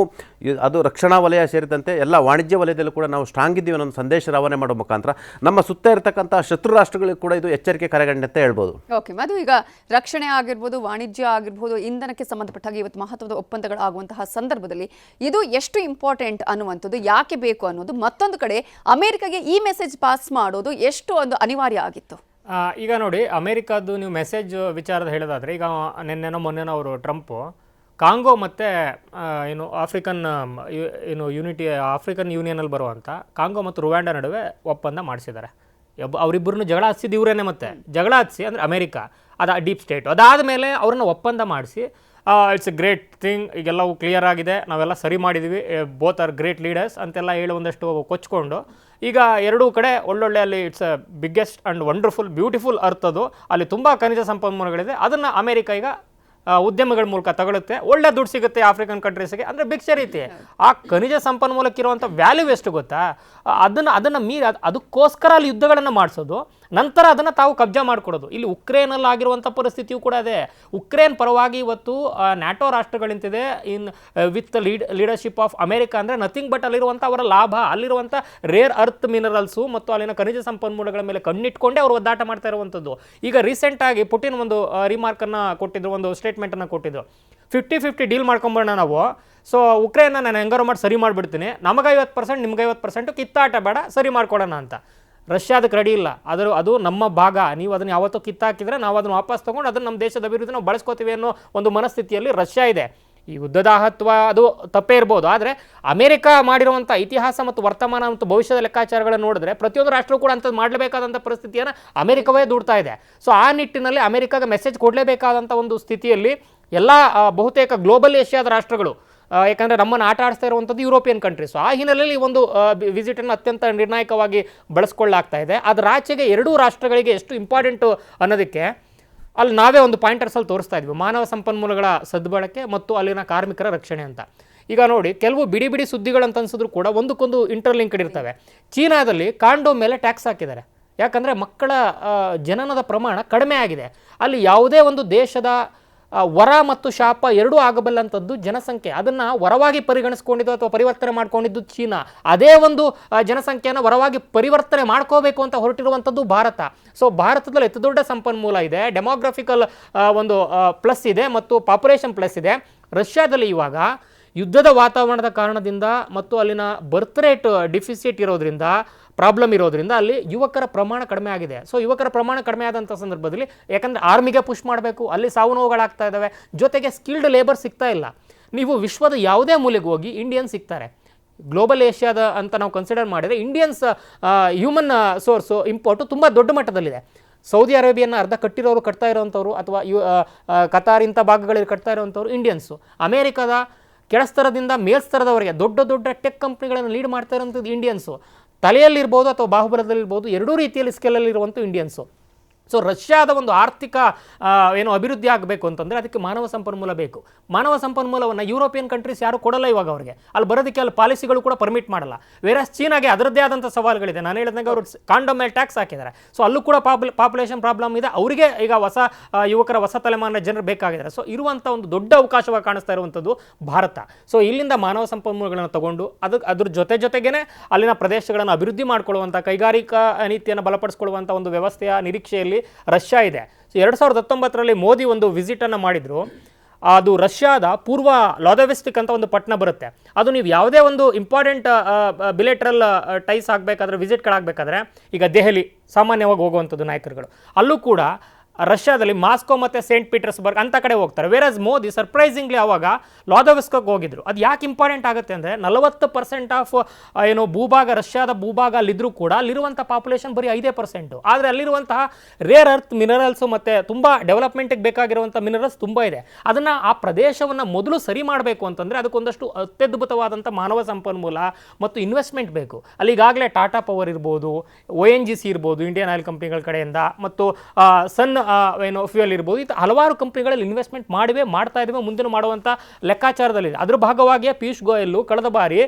ಅದು ರಕ್ಷಣಾ ವಲಯ ಸೇರಿದಂತೆ ಎಲ್ಲ ವಾಣಿಜ್ಯ ವಲಯದಲ್ಲೂ ಕೂಡ ನಾವು ಸ್ಟ್ರಾಂಗ್ ಇದ್ದೀವಿ ಅನ್ನೋ ಸಂದೇಶ ರವಾನೆ ಮಾಡೋ ಮುಖಾಂತರ ನಮ್ಮ ಸುತ್ತ ಇರತಕ್ಕಂಥ ಶತ್ರು ರಾಷ್ಟ್ರಗಳಿಗೂ ಕೂಡ ಇದು ಎಚ್ಚರಿಕೆ ಕರೆಗಂಡೆ ಅಂತ ಹೇಳ್ಬೋದು. ಓಕೆ, ಮಧು, ಈಗ ರಕ್ಷಣೆ ಆಗಿರ್ಬೋದು, ವಾಣಿಜ್ಯ ಆಗಿರ್ಬೋದು, ಇಂಧನಕ್ಕೆ ಸಂಬಂಧಪಟ್ಟಾಗ ಇವತ್ತು ಮಹತ್ವದ ಒಪ್ಪಂದಗಳಾಗುವಂತಹ ಸಂದರ್ಭದಲ್ಲಿ ಇದು ಎಷ್ಟು ಇಂಪಾರ್ಟೆಂಟ್ ಅನ್ನುವಂಥದ್ದು, ಯಾಕೆ ಬೇಕು ಅನ್ನೋದು, ಮತ್ತೊಂದು ಕಡೆ ಅಮೆರಿಕಾಗೆ ಈ ಮೆಸೇಜ್ ಪಾಸ್ ಮಾಡೋದು ಎಷ್ಟು ಒಂದು ಅನಿವಾರ್ಯ ಆಗಿತ್ತು? ಈಗ ನೋಡಿ, ಅಮೆರಿಕದ್ದು ನೀವು ಮೆಸೇಜ್ ವಿಚಾರದ ಹೇಳೋದಾದರೆ, ಈಗ ನಿನ್ನೆನೋ ಮೊನ್ನೆನೋ ಅವರು ಟ್ರಂಪು ಕಾಂಗೋ ಮತ್ತು ಏನು ಆಫ್ರಿಕನ್ ಯೂನಿಯನಲ್ಲಿ ಬರುವಂಥ ಕಾಂಗೋ ಮತ್ತು ರುವಾಂಡ ನಡುವೆ ಒಪ್ಪಂದ ಮಾಡಿಸಿದ್ದಾರೆ. ಅವರಿಬ್ಬರನ್ನು ಜಗಳ ಹಚ್ಚಿದ್ದು ಇವರೇನೆ, ಮತ್ತೆ ಜಗಳ ಹಚ್ಚಿ ಅಂದರೆ ಅಮೆರಿಕ, ಅದು ಡೀಪ್ ಸ್ಟೇಟು. ಅದಾದ ಮೇಲೆ ಅವ್ರನ್ನ ಒಪ್ಪಂದ ಮಾಡಿಸಿ ಇಟ್ಸ್ ಎ ಗ್ರೇಟ್ ಥಿಂಗ್, ಈಗೆಲ್ಲವೂ ಕ್ಲಿಯರ್ ಆಗಿದೆ, ನಾವೆಲ್ಲ ಸರಿ ಮಾಡಿದ್ವಿ, ಬೋತ್ ಆರ್ ಗ್ರೇಟ್ ಲೀಡರ್ಸ್ ಅಂತೆಲ್ಲ ಹೇಳಿ ಒಂದಷ್ಟು ಕೊಚ್ಕೊಂಡು ಈಗ ಎರಡೂ ಕಡೆ ಒಳ್ಳೊಳ್ಳೆ ಅಲ್ಲಿ it's a biggest and wonderful beautiful earth. ಅದು ಅಲ್ಲಿ ತುಂಬ ಖನಿಜ ಸಂಪನ್ಮೂಲಗಳಿದೆ. ಅದನ್ನು ಅಮೆರಿಕ ಈಗ ಉದ್ಯಮಗಳ ಮೂಲಕ ತಗೊಳುತ್ತೆ, ಒಳ್ಳೆ ದುಡ್ಡು ಸಿಗುತ್ತೆ ಆಫ್ರಿಕನ್ ಕಂಟ್ರೀಸ್ಗೆ. ಅಂದರೆ ಭಿಕ್ಷೆ ರೀತಿ ಆ ಖನಿಜ ಸಂಪನ್ಮೂಲಕ್ಕಿರುವಂಥ ವ್ಯಾಲ್ಯೂ ಎಷ್ಟು ಗೊತ್ತಾ? ಅದನ್ನು ಮೀರಿ ಅದಕ್ಕೋಸ್ಕರ ಅಲ್ಲಿ ಯುದ್ಧಗಳನ್ನು ಮಾಡಿಸೋದು, ನಂತರ ಅದನ್ನು ತಾವು ಕಬ್ಜಾ ಮಾಡಿಕೊಡೋದು. ಇಲ್ಲಿ ಉಕ್ರೇನಲ್ಲಿ ಆಗಿರುವಂಥ ಪರಿಸ್ಥಿತಿಯೂ ಕೂಡ ಅದೇ. ಉಕ್ರೇನ್ ಪರವಾಗಿ ಇವತ್ತು ನ್ಯಾಟೋ ರಾಷ್ಟ್ರಗಳಿಂತಿದೆ in with leadership of America. ಅಂದರೆ ನಥಿಂಗ್ ಬಟ್ ಅಲ್ಲಿರುವಂಥ ಅವರ ಲಾಭ, ಅಲ್ಲಿರುವಂಥ ರೇರ್ ಅರ್ತ್ ಮಿನರಲ್ಸು ಮತ್ತು ಅಲ್ಲಿನ ಖನಿಜ ಸಂಪನ್ಮೂಲಗಳ ಮೇಲೆ ಕಣ್ಣಿಟ್ಕೊಂಡೇ ಅವರು ಒದ್ದಾಟ ಮಾಡ್ತಾ ಇರುವಂಥದ್ದು. ಈಗ ರೀಸೆಂಟಾಗಿ ಪುಟಿನ್ ಒಂದು ರಿಮಾರ್ಕನ್ನು ಕೊಟ್ಟಿದ್ರು, ಒಂದು ಸ್ಟೇಟ್ಮೆಂಟನ್ನು ಕೊಟ್ಟಿದ್ರು, 50-50 ಡೀಲ್ ಮಾಡ್ಕೊಂಬೋಣ ನಾವು. ಸೊ ಉಕ್ರೇನ್ನ ನಾನು ಹೆಂಗಾರು ಮಾಡಿ ಸರಿ ಮಾಡಿಬಿಡ್ತೀನಿ, ನಮಗೆ 50%, ನಿಮ್ಗೆ 50%, ಕಿತ್ತಾಟ ಬೇಡ, ಸರಿ ಮಾಡ್ಕೊಡೋಣ ಅಂತ. ರಷ್ಯಾ ಅದಕ್ಕೆ ರೆಡಿ ಇಲ್ಲ. ಅದು ನಮ್ಮ ಭಾಗ, ನೀವು ಅದನ್ನು ಯಾವತ್ತೂ ಕಿತ್ತಾಕಿದ್ರೆ ನಾವು ಅದನ್ನು ವಾಪಸ್ ತೊಗೊಂಡು ಅದನ್ನು ನಮ್ಮ ದೇಶದ ಅಭಿವೃದ್ಧಿ ನಾವು ಬಳಸ್ಕೋತೀವಿ ಅನ್ನೋ ಒಂದು ಮನಸ್ಥಿತಿಯಲ್ಲಿ ರಷ್ಯಾ ಇದೆ. ಈ ಯುದ್ಧದ ಹತ್ವ ಅದು ತಪ್ಪೇ ಇರ್ಬೋದು, ಆದರೆ ಅಮೆರಿಕ ಮಾಡಿರುವಂಥ ಇತಿಹಾಸ ಮತ್ತು ವರ್ತಮಾನ ಮತ್ತು ಭವಿಷ್ಯದ ಲೆಕ್ಕಾಚಾರಗಳನ್ನು ನೋಡಿದ್ರೆ ಪ್ರತಿಯೊಂದು ರಾಷ್ಟ್ರವೂ ಕೂಡ ಅಂಥದ್ದು ಮಾಡಲೇಬೇಕಾದಂಥ ಪರಿಸ್ಥಿತಿಯನ್ನು ಅಮೆರಿಕವೇ ದೂಡ್ತಾ ಇದೆ. ಸೊ ಆ ನಿಟ್ಟಿನಲ್ಲಿ ಅಮೆರಿಕಾಗೆ ಮೆಸೇಜ್ ಕೊಡಲೇಬೇಕಾದಂಥ ಒಂದು ಸ್ಥಿತಿಯಲ್ಲಿ ಎಲ್ಲ ಬಹುತೇಕ ಗ್ಲೋಬಲ್ ಏಷ್ಯಾದ ರಾಷ್ಟ್ರಗಳು, ಯಾಕಂದರೆ ನಮ್ಮನ್ನು ಆಟ ಆಡಿಸ್ತಾ ಇರುವಂಥದ್ದು ಯುರೋಪಿಯನ್ ಕಂಟ್ರೀಸು, ಆ ಹಿನ್ನೆಲೆಯಲ್ಲಿ ಒಂದು ವಿಸಿಟನ್ನು ಅತ್ಯಂತ ನಿರ್ಣಾಯಕವಾಗಿ ಬಳಸ್ಕೊಳ್ಳಾಗ್ತಾ ಇದೆ. ಅದರ ಆಚೆಗೆ ಎರಡೂ ರಾಷ್ಟ್ರಗಳಿಗೆ ಎಷ್ಟು ಇಂಪಾರ್ಟೆಂಟು ಅನ್ನೋದಕ್ಕೆ ಅಲ್ಲಿ ನಾವೇ ಒಂದು ಪಾಯಿಂಟರ್ಸಲ್ಲಿ ತೋರಿಸ್ತಾ ಇದ್ವಿ, ಮಾನವ ಸಂಪನ್ಮೂಲಗಳ ಸದ್ಬಳಕೆ ಮತ್ತು ಅಲ್ಲಿನ ಕಾರ್ಮಿಕರ ರಕ್ಷಣೆ ಅಂತ. ಈಗ ನೋಡಿ, ಕೆಲವು ಬಿಡಿ ಬಿಡಿ ಸುದ್ದಿಗಳಂತ ಅನ್ಸಿದ್ರು ಕೂಡ ಒಂದಕ್ಕೊಂದು ಇಂಟರ್ಲಿಂಕ್ಡ್ ಇರ್ತವೆ. ಚೀನಾದಲ್ಲಿ ಕಾಂಡೋಮ್ ಮೇಲೆ ಟ್ಯಾಕ್ಸ್ ಹಾಕಿದ್ದಾರೆ, ಯಾಕಂದರೆ ಮಕ್ಕಳ ಜನನದ ಪ್ರಮಾಣ ಕಡಿಮೆ ಆಗಿದೆ. ಅಲ್ಲಿ ಯಾವುದೇ ಒಂದು ದೇಶದ ವರ ಮತ್ತು ಶಾಪ ಎರಡೂ ಆಗಬಲ್ಲಂಥದ್ದು ಜನಸಂಖ್ಯೆ. ಅದನ್ನು ವರವಾಗಿ ಪರಿಗಣಿಸ್ಕೊಂಡಿದ್ದು ಅಥವಾ ಪರಿವರ್ತನೆ ಮಾಡ್ಕೊಂಡಿದ್ದು ಚೀನಾ. ಅದೇ ಒಂದು ಜನಸಂಖ್ಯೆಯನ್ನು ವರವಾಗಿ ಪರಿವರ್ತನೆ ಮಾಡ್ಕೋಬೇಕು ಅಂತ ಹೊರಟಿರುವಂಥದ್ದು ಭಾರತ. ಸೊ ಭಾರತದಲ್ಲಿ ಅತಿ ದೊಡ್ಡ ಸಂಪನ್ಮೂಲ ಇದೆ, ಡೆಮೋಗ್ರಫಿಕಲ್ ಒಂದು ಪ್ಲಸ್ ಇದೆ ಮತ್ತು ಪಾಪ್ಯುಲೇಷನ್ ಪ್ಲಸ್ ಇದೆ. ರಷ್ಯಾದಲ್ಲಿ ಇವಾಗ ಯುದ್ಧದ ವಾತಾವರಣದ ಕಾರಣದಿಂದ ಮತ್ತು ಅಲ್ಲಿನ ಬರ್ತ್ ರೇಟ್ ಡಿಫಿಸಿಟ್ ಇರೋದ್ರಿಂದ, ಪ್ರಾಬ್ಲಮ್ ಇರೋದ್ರಿಂದ ಅಲ್ಲಿ ಯುವಕರ ಪ್ರಮಾಣ ಕಡಿಮೆ ಆಗಿದೆ. ಸೊ ಯುವಕರ ಪ್ರಮಾಣ ಕಡಿಮೆ ಆದಂಥ ಸಂದರ್ಭದಲ್ಲಿ, ಯಾಕಂದರೆ ಆರ್ಮಿಗೆ ಪುಷ್ ಮಾಡಬೇಕು, ಅಲ್ಲಿ ಸಾವು ನೋವುಗಳಾಗ್ತಾ ಇದ್ದಾವೆ, ಜೊತೆಗೆ ಸ್ಕಿಲ್ಡ್ ಲೇಬರ್ ಸಿಗ್ತಾ ಇಲ್ಲ. ನೀವು ವಿಶ್ವದ ಯಾವುದೇ ಮೂಲೆಗೆ ಹೋಗಿ ಇಂಡಿಯನ್ಸ್ ಸಿಗ್ತಾರೆ. ಗ್ಲೋಬಲ್ ಏಷ್ಯಾದ ಅಂತ ನಾವು ಕನ್ಸಿಡರ್ ಮಾಡಿದರೆ ಇಂಡಿಯನ್ಸ್ ಹ್ಯೂಮನ್ ಸೋರ್ಸು ಇಂಪೋರ್ಟು ತುಂಬ ದೊಡ್ಡ ಮಟ್ಟದಲ್ಲಿದೆ. ಸೌದಿ ಅರೇಬಿಯನ್ನ ಅರ್ಧ ಕಟ್ಟಿರೋರು, ಕಟ್ತಾ ಇರೋವಂಥವ್ರು, ಅಥವಾ ಕತಾರ್ ಇಂಥ ಭಾಗಗಳಲ್ಲಿ ಕಟ್ತಾ ಇರೋವಂಥವ್ರು ಇಂಡಿಯನ್ಸು. ಅಮೇರಿಕದ ಕೆಳಸ್ತರದಿಂದ ಮೇಲ್ಸ್ತರದವರೆಗೆ ದೊಡ್ಡ ದೊಡ್ಡ ಟೆಕ್ ಕಂಪ್ನಿಗಳನ್ನು ಲೀಡ್ ಮಾಡ್ತಾ ಇರೋಂಥದ್ದು ಇಂಡಿಯನ್ಸು. ತಲೆಯಲ್ಲಿರ್ಬೋದು ಅಥವಾ ಬಾಹುಬಲದಲ್ಲಿರ್ಬೋದು, ಎರಡೂ ರೀತಿಯಲ್ಲಿ ಸ್ಕೆಲಲ್ಲಿರುವಂಥ ಇಂಡಿಯನ್ಸು. ಸೊ ರಷ್ಯಾದ ಒಂದು ಆರ್ಥಿಕ ಏನು ಅಭಿವೃದ್ಧಿ ಆಗಬೇಕು ಅಂತಂದರೆ ಅದಕ್ಕೆ ಮಾನವ ಸಂಪನ್ಮೂಲ ಬೇಕು. ಮಾನವ ಸಂಪನ್ಮೂಲವನ್ನು ಯುರೋಪಿಯನ್ ಕಂಟ್ರೀಸ್ ಯಾರು ಕೊಡಲ್ಲ ಇವಾಗ ಅವ್ರಿಗೆ. ಅಲ್ಲಿ ಬರೋದಕ್ಕೆ ಅಲ್ಲಿ ಪಾಲಿಸಿಗಳು ಕೂಡ ಪರ್ಮಿಟ್ ಮಾಡಲ್ಲ. ವೇರಸ್ ಚೀನಾಗೆ ಅದರದ್ದೇ ಆದಂಥ ಸವಾಲುಗಳಿದೆ. ನಾನು ಹೇಳಿದಂಗೆ ಅವರು ಕಾಂಡೋಮ್ ಮೇಲೆ ಟ್ಯಾಕ್ಸ್ ಹಾಕಿದ್ದಾರೆ. ಸೊ ಅಲ್ಲೂ ಕೂಡ ಪಾಪ್ಯುಲೇಷನ್ ಪ್ರಾಬ್ಲಮ್ ಇದೆ. ಅವರಿಗೆ ಈಗ ಹೊಸ ಯುವಕರ, ಹೊಸ ತಲೆಮಾರಿನ ಜನರು ಬೇಕಾಗಿದ್ದಾರೆ. ಸೊ ಇರುವಂಥ ಒಂದು ದೊಡ್ಡ ಅವಕಾಶವಾಗಿ ಕಾಣಿಸ್ತಾ ಇರುವಂಥದ್ದು ಭಾರತ. ಸೊ ಇಲ್ಲಿಂದ ಮಾನವ ಸಂಪನ್ಮೂಲಗಳನ್ನು ತಗೊಂಡು ಅದ್ರ ಜೊತೆಗೇನೆ ಅಲ್ಲಿನ ಪ್ರದೇಶಗಳನ್ನು ಅಭಿವೃದ್ಧಿ ಮಾಡಿಕೊಳ್ಳುವಂಥ, ಕೈಗಾರಿಕಾ ನೀತಿಯನ್ನು ಬಲಪಡಿಸಿಕೊಳ್ಳುವಂಥ ಒಂದು ವ್ಯವಸ್ಥೆಯ ನಿರೀಕ್ಷೆಯಲ್ಲಿ ರಷ್ಯಾ ಇದೆ. ಸೊ 2019ರಲ್ಲಿ ಮೋದಿ ಒಂದು ವಿಸಿಟನ್ನು ಮಾಡಿದ್ರು. ಅದು ರಷ್ಯಾದ ಪೂರ್ವ ಲಾದೋವೆಸ್ಟಿಕ್ ಅಂತ ಒಂದು ಪಟ್ಟಣ ಬರುತ್ತೆ. ಅದು ನೀವು ಯಾವುದೇ ಒಂದು ಇಂಪಾರ್ಟೆಂಟ್ ಬಿಲೇಟ್ರಲ್ ಟೈಸ್ ಆಗಬೇಕಾದ್ರೆ, ವಿಸಿಟ್ಗಳಾಗಬೇಕಾದ್ರೆ, ಈಗ ದೆಹಲಿ ಸಾಮಾನ್ಯವಾಗಿ ಹೋಗುವಂಥದ್ದು ನಾಯಕರುಗಳು, ಅಲ್ಲೂ ಕೂಡ ರಷ್ಯಾದಲ್ಲಿ ಮಾಸ್ಕೋ ಮತ್ತು ಸೇಂಟ್ ಪೀಟರ್ಸ್ಬರ್ಗ್ ಅಂತ ಕಡೆ ಹೋಗ್ತಾರೆ. ವೇರಸ್ ಮೋದಿ ಸರ್ಪ್ರೈಸಿಂಗ್ಲಿ ಆವಾಗ ಲಾದೋವೆಸ್ಕೋಗೆ ಹೋಗಿದ್ರು. ಅದು ಯಾಕೆ ಇಂಪಾರ್ಟೆಂಟ್ ಆಗುತ್ತೆ ಅಂದರೆ 40% ಆಫ್ ಏನು ಭೂಭಾಗ, ರಷ್ಯಾದ ಭೂಭಾಗ ಅಲ್ಲಿದ್ದರೂ ಕೂಡ ಅಲ್ಲಿರುವಂಥ ಪಾಪ್ಯುಲೇಷನ್ ಬರೀ 5%. ಆದರೆ ಅಲ್ಲಿರುವಂತಹ ರೇರ್ ಅರ್ತ್ ಮಿನರಲ್ಸು ಮತ್ತು ತುಂಬ ಡೆವಲಪ್ಮೆಂಟಿಗೆ ಬೇಕಾಗಿರುವಂಥ ಮಿನರಲ್ಸ್ ತುಂಬ ಇದೆ. ಅದನ್ನು ಆ ಪ್ರದೇಶವನ್ನು ಮೊದಲು ಸರಿ ಮಾಡಬೇಕು ಅಂತಂದರೆ ಅದಕ್ಕೊಂದಷ್ಟು ಅತ್ಯದ್ಭುತವಾದಂಥ ಮಾನವ ಸಂಪನ್ಮೂಲ ಮತ್ತು ಇನ್ವೆಸ್ಟ್ಮೆಂಟ್ ಬೇಕು. ಅಲ್ಲಿಗಾಗಲೇ ಟಾಟಾ ಪವರ್ ಇರ್ಬೋದು, ONGC ಇರ್ಬೋದು, ಇಂಡಿಯನ್ ಆಯಿಲ್ ಕಂಪ್ನಿಗಳ ಕಡೆಯಿಂದ, ಮತ್ತು ಸನ್ ಏನು ಫ್ಯೂಯಲ್ ಇರ್ಬೋದು, ಇದು ಹಲವಾರು ಕಂಪ್ನಿಗಳಲ್ಲಿ ಇನ್ವೆಸ್ಟ್ಮೆಂಟ್ ಮಾಡ್ತಾ ಇದ್ದೇವೆ, ಮುಂದಿನ ಮಾಡುವಂಥ ಲೆಕ್ಕಾಚಾರದಲ್ಲಿದೆ. ಅದ್ರ ಭಾಗವಾಗಿ ಪಿಯೂಷ್ ಗೋಯಲ್ ಕಳೆದ ಬಾರಿ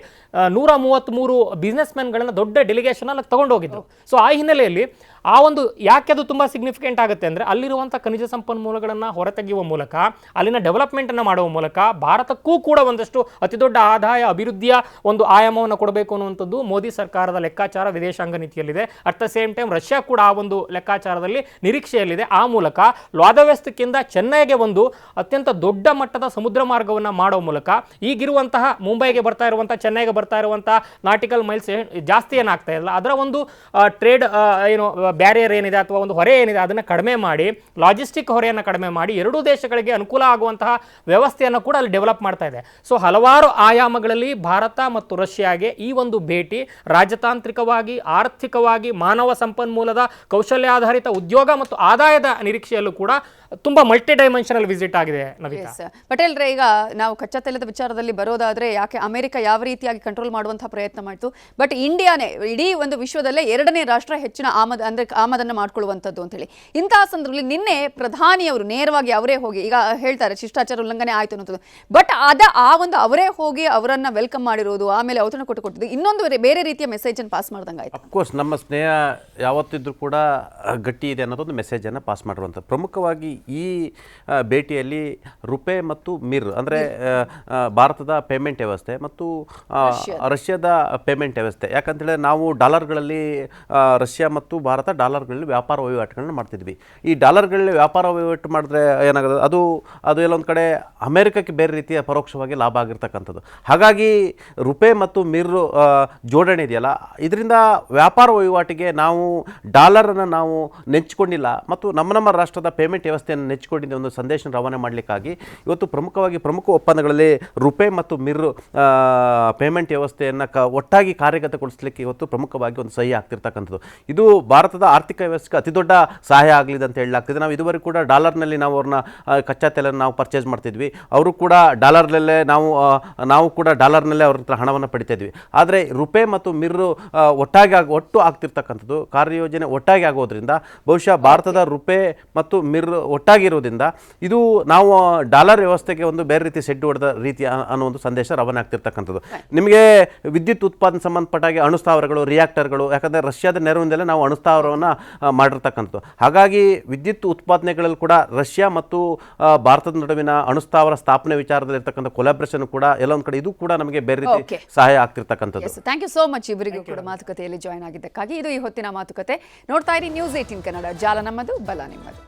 133 ಬಿಸ್ನೆಸ್ ಮ್ಯಾನ್ಗಳನ್ನ ದೊಡ್ಡ ಡೆಲಿಗೇಷನ್ ಅಲ್ಲಿ ತಗೊಂಡೋಗಿದ್ರು. ಸೊ ಆ ಹಿನ್ನೆಲೆಯಲ್ಲಿ ಆ ಒಂದು ಯಾಕೆ ಅದು ತುಂಬ ಸಿಗ್ನಿಫಿಕೆಂಟ್ ಆಗುತ್ತೆ ಅಂದರೆ, ಅಲ್ಲಿರುವಂಥ ಖನಿಜ ಸಂಪನ್ಮೂಲಗಳನ್ನು ಹೊರತೆಗೆಯುವ ಮೂಲಕ, ಅಲ್ಲಿನ ಡೆವಲಪ್ಮೆಂಟನ್ನು ಮಾಡುವ ಮೂಲಕ ಭಾರತಕ್ಕೂ ಕೂಡ ಒಂದಷ್ಟು ಅತಿ ದೊಡ್ಡ ಆದಾಯ ಅಭಿವೃದ್ಧಿಯ ಒಂದು ಆಯಾಮವನ್ನು ಕೊಡಬೇಕು ಅನ್ನುವಂಥದ್ದು ಮೋದಿ ಸರ್ಕಾರದ ಲೆಕ್ಕಾಚಾರ ವಿದೇಶಾಂಗ ನೀತಿಯಲ್ಲಿದೆ. At the same time Russia ಕೂಡ ಆ ಒಂದು ಲೆಕ್ಕಾಚಾರದಲ್ಲಿ ನಿರೀಕ್ಷೆಯಲ್ಲಿದೆ. ಆ ಮೂಲಕ ವ್ಲಾದಿವೊಸ್ತೊಕ್ಕಿಂದ ಚೆನ್ನೈಗೆ ಒಂದು ಅತ್ಯಂತ ದೊಡ್ಡ ಮಟ್ಟದ ಸಮುದ್ರ ಮಾರ್ಗವನ್ನು ಮಾಡುವ ಮೂಲಕ ಈಗಿರುವಂತಹ ಮುಂಬೈಗೆ ಬರ್ತಾ ಇರುವಂಥ, ಚೆನ್ನೈಗೆ ಬರ್ತಾ ಇರುವಂಥ ನಾಟಿಕಲ್ ಮೈಲ್ಸ್ ಜಾಸ್ತಿ ಏನಾಗ್ತಾ ಇಲ್ಲ, ಅದರ ಒಂದು ಟ್ರೇಡ್ ಏನು ಬ್ಯಾರಿಯರ್ ಏನಿದೆ ಅಥವಾ ಒಂದು ಹೊರೆ ಏನಿದೆ ಅದನ್ನು ಕಡಿಮೆ ಮಾಡಿ, ಲಾಜಿಸ್ಟಿಕ್ ಹೊರೆಯನ್ನು ಕಡಿಮೆ ಮಾಡಿ ಎರಡೂ ದೇಶಗಳಿಗೆ ಅನುಕೂಲ ಆಗುವಂತಹ ವ್ಯವಸ್ಥೆಯನ್ನು ಕೂಡ ಅಲ್ಲಿ ಡೆವಲಪ್ ಮಾಡ್ತಾ ಇದೆ. ಸೊ ಹಲವಾರು ಆಯಾಮಗಳಲ್ಲಿ ಭಾರತ ಮತ್ತು ರಷ್ಯಾಗೆ ಈ ಒಂದು ಭೇಟಿ ರಾಜತಾಂತ್ರಿಕವಾಗಿ, ಆರ್ಥಿಕವಾಗಿ, ಮಾನವ ಸಂಪನ್ಮೂಲದ ಕೌಶಲ್ಯಾಧಾರಿತ ಉದ್ಯೋಗ ಮತ್ತು ಆದಾಯದ ನಿರೀಕ್ಷೆಯಲ್ಲೂ ಕೂಡ ತುಂಬಾ ಮಲ್ಟಿ ಡೈಮೆನ್ಷನಲ್ ವಿಸಿಟ್ ಆಗಿದೆ. ನವಿತಾ ಪಟೇಲ್ ರೇ, ಈಗ ನಾವು ಕಚ್ಚಾ ತೈಲದ ವಿಚಾರದಲ್ಲಿ ಬರೋದಾದ್ರೆ, ಯಾಕೆ ಅಮೆರಿಕ ಯಾವ ರೀತಿಯಾಗಿ ಕಂಟ್ರೋಲ್ ಮಾಡುವಂತಹ ಪ್ರಯತ್ನ ಮಾಡ್ತು, ಬಟ್ ಇಂಡಿಯಾನೇ ಇಡೀ ಒಂದು ವಿಶ್ವದಲ್ಲೇ 2ನೇ ರಾಷ್ಟ್ರ ಹೆಚ್ಚಿನ ಆಮದನ್ನು ಮಾಡ್ಕೊಳ್ಳುವಂಥದ್ದು ಅಂತ ಹೇಳಿ, ಇಂತಹ ಸಂದರ್ಭದಲ್ಲಿ ನಿನ್ನೆ ಪ್ರಧಾನಿಯವರು ನೇರವಾಗಿ ಅವರೇ ಹೋಗಿ, ಈಗ ಹೇಳ್ತಾರೆ ಶಿಷ್ಟಾಚಾರ ಉಲ್ಲಂಘನೆ ಆಯ್ತು ಅನ್ನೋದು, ಬಟ್ ಆ ಒಂದು ಅವರೇ ಹೋಗಿ ಅವರನ್ನ ವೆಲ್ಕಮ್ ಮಾಡಿರೋದು, ಆಮೇಲೆ ಔತಣ ಕೊಟ್ಟಿದ್ದು ಇನ್ನೊಂದು ಬೇರೆ ರೀತಿಯ ಮೆಸೇಜ್ ಅನ್ನು ಪಾಸ್ ಮಾಡ್ದಂಗೆ ಆಯ್ತು. ಅಫ್ಕೋರ್ಸ್ ನಮ್ಮ ಸ್ನೇಹ ಯಾವತ್ತಿದ್ರೂ ಕೂಡ ಗಟ್ಟಿ ಇದೆ ಅನ್ನೋದೊಂದು ಮೆಸೇಜನ್ನು ಪಾಸ್ ಮಾಡಿರುವಂಥದ್ದು. ಪ್ರಮುಖವಾಗಿ ಈ ಭೇಟಿಯಲ್ಲಿ ರುಪೇ ಮತ್ತು ಮಿರ್ ಅಂದರೆ ಭಾರತದ ಪೇಮೆಂಟ್ ವ್ಯವಸ್ಥೆ ಮತ್ತು ರಷ್ಯಾದ ಪೇಮೆಂಟ್ ವ್ಯವಸ್ಥೆ, ಯಾಕಂತೇಳಿ ನಾವು ಡಾಲರ್ಗಳಲ್ಲಿ ರಷ್ಯಾ ಮತ್ತು ಭಾರತ ಡಾಲರ್ಗಳಲ್ಲಿ ವ್ಯಾಪಾರ ವಹಿವಾಟುಗಳನ್ನ ಮಾಡ್ತಿದ್ವಿ. ಈ ಡಾಲರ್ಗಳಲ್ಲಿ ವ್ಯಾಪಾರ ವಹಿವಾಟು ಮಾಡಿದ್ರೆ ಏನಾಗೋದು, ಅದು ಎಲ್ಲೊಂದು ಕಡೆ ಅಮೆರಿಕಕ್ಕೆ ಬೇರೆ ರೀತಿಯ ಪರೋಕ್ಷವಾಗಿ ಲಾಭ ಆಗಿರ್ತಕ್ಕಂಥದ್ದು. ಹಾಗಾಗಿ ರುಪೇ ಮತ್ತು ಮಿರ್ ಜೋಡಣೆ ಇದೆಯಲ್ಲ, ಇದರಿಂದ ವ್ಯಾಪಾರ ವಹಿವಾಟಿಗೆ ನಾವು ಡಾಲರನ್ನು ನಾವು ನೆಚ್ಚಿಕೊಂಡಿಲ್ಲ ಮತ್ತು ನಮ್ಮ ರಾಷ್ಟ್ರದ ಪೇಮೆಂಟ್ ವ್ಯವಸ್ಥೆಯನ್ನು ನೆಚ್ಚಿಕೊಂಡಿದ್ದ ಒಂದು ಸಂದೇಶ ರವಾನೆ ಮಾಡಲಿಕ್ಕಾಗಿ ಇವತ್ತು ಪ್ರಮುಖ ಒಪ್ಪಂದಗಳಲ್ಲಿ ರುಪೇ ಮತ್ತು ಮಿರ್ ಪೇಮೆಂಟ್ ವ್ಯವಸ್ಥೆಯನ್ನು ಒಟ್ಟಾಗಿ ಕಾರ್ಯಗತಗೊಳಿಸಲಿಕ್ಕೆ ಇವತ್ತು ಪ್ರಮುಖವಾಗಿ ಒಂದು ಸಹಿ ಆಗ್ತಿರ್ತಕ್ಕಂಥದ್ದು. ಇದು ಭಾರತದ ಆರ್ಥಿಕ ವ್ಯವಸ್ಥೆಗೆ ಅತಿ ದೊಡ್ಡ ಸಹಾಯ ಆಗಲಿದೆ ಅಂತ ಹೇಳಲಾಗ್ತಿದೆ. ನಾವು ಇದುವರೆಗೂ ಕೂಡ ಡಾಲರ್ನಲ್ಲಿ ನಾವು ಅವ್ರನ್ನ ಕಚ್ಚಾ ತೈಲನ್ನು ನಾವು ಪರ್ಚೇಸ್ ಮಾಡ್ತಿದ್ವಿ, ಅವರು ಕೂಡ ಡಾಲರ್ನಲ್ಲೇ ನಾವು ಕೂಡ ಡಾಲರ್ನಲ್ಲೇ ಅವ್ರ ಹತ್ರ ಹಣವನ್ನು ಪಡಿತಿದ್ವಿ. ಆದರೆ ರುಪೇ ಮತ್ತು ಮಿರ್ ಒಟ್ಟು ಆಗ್ತಿರ್ತಕ್ಕಂಥದ್ದು ಕಾರ್ಯಯೋಜನೆ ಒಟ್ಟಾಗಿ ಆಗೋದ್ರಿಂದ ಬಹುಶಃ ಭಾರತದ ರುಪೇ ಮತ್ತು ಮಿರ್ ಒಟ್ಟಾಗಿರೋದ್ರಿಂದ ಇದು ನಾವು ಡಾಲರ್ ವ್ಯವಸ್ಥೆಗೆ ಒಂದು ಬೇರೆ ರೀತಿ ಸೆಡ್ ಹೊಡೆದ ರೀತಿ ಅನ್ನೋ ಒಂದು ಸಂದೇಶ ರವಾನೆ ಆಗ್ತಿರ್ತಕ್ಕಂಥದ್ದು. ನಿಮಗೆ ವಿದ್ಯುತ್ ಉತ್ಪಾದನೆ ಸಂಬಂಧಪಟ್ಟಾಗಿ ಅಣುಸ್ಥಾವರಗಳು, ರಿಯಾಕ್ಟರ್ಗಳು, ಯಾಕಂದರೆ ರಷ್ಯಾದ ನೆರವಿಂದಲೇ ನಾವು ಅಣುಸ್ಥಾವರವನ್ನು ಮಾಡಿರ್ತಕ್ಕಂಥದ್ದು. ಹಾಗಾಗಿ ವಿದ್ಯುತ್ ಉತ್ಪಾದನೆಗಳಲ್ಲಿ ಕೂಡ ರಷ್ಯಾ ಮತ್ತು ಭಾರತದ ನಡುವಿನ ಅಣುಸ್ಥಾವರ ಸ್ಥಾಪನೆ ವಿಚಾರದಲ್ಲಿ ಇರ್ತಕ್ಕಂಥ ಕೊಲಾಬ್ರೇಷನ್ ಕೂಡ ಎಲ್ಲೊಂದು ಕಡೆ ಇದು ಕೂಡ ನಮಗೆ ಬೇರೆ ರೀತಿ ಸಹಾಯ ಆಗ್ತಿರ್ತಕ್ಕಂಥದ್ದು. ಥ್ಯಾಂಕ್ ಯು ಸೋ ಮಚ್ ಇವರಿಗೂ ಕೂಡ ಮಾತುಕತೆಯಲ್ಲಿ ಜಾಯ್ನ್ ಆಗಿದ್ದಕ್ಕಾಗಿ. ಇದು ಈ ಹೊತ್ತಿನ ಮಾತುಕತೆ. ನೋಡ್ತಾ ಇರಿ ನ್ಯೂಸ್ 18 ಕನ್ನಡ, ಜಾಲ ನಮ್ಮದು, ಬಲ ನಿಮ್ಮದು.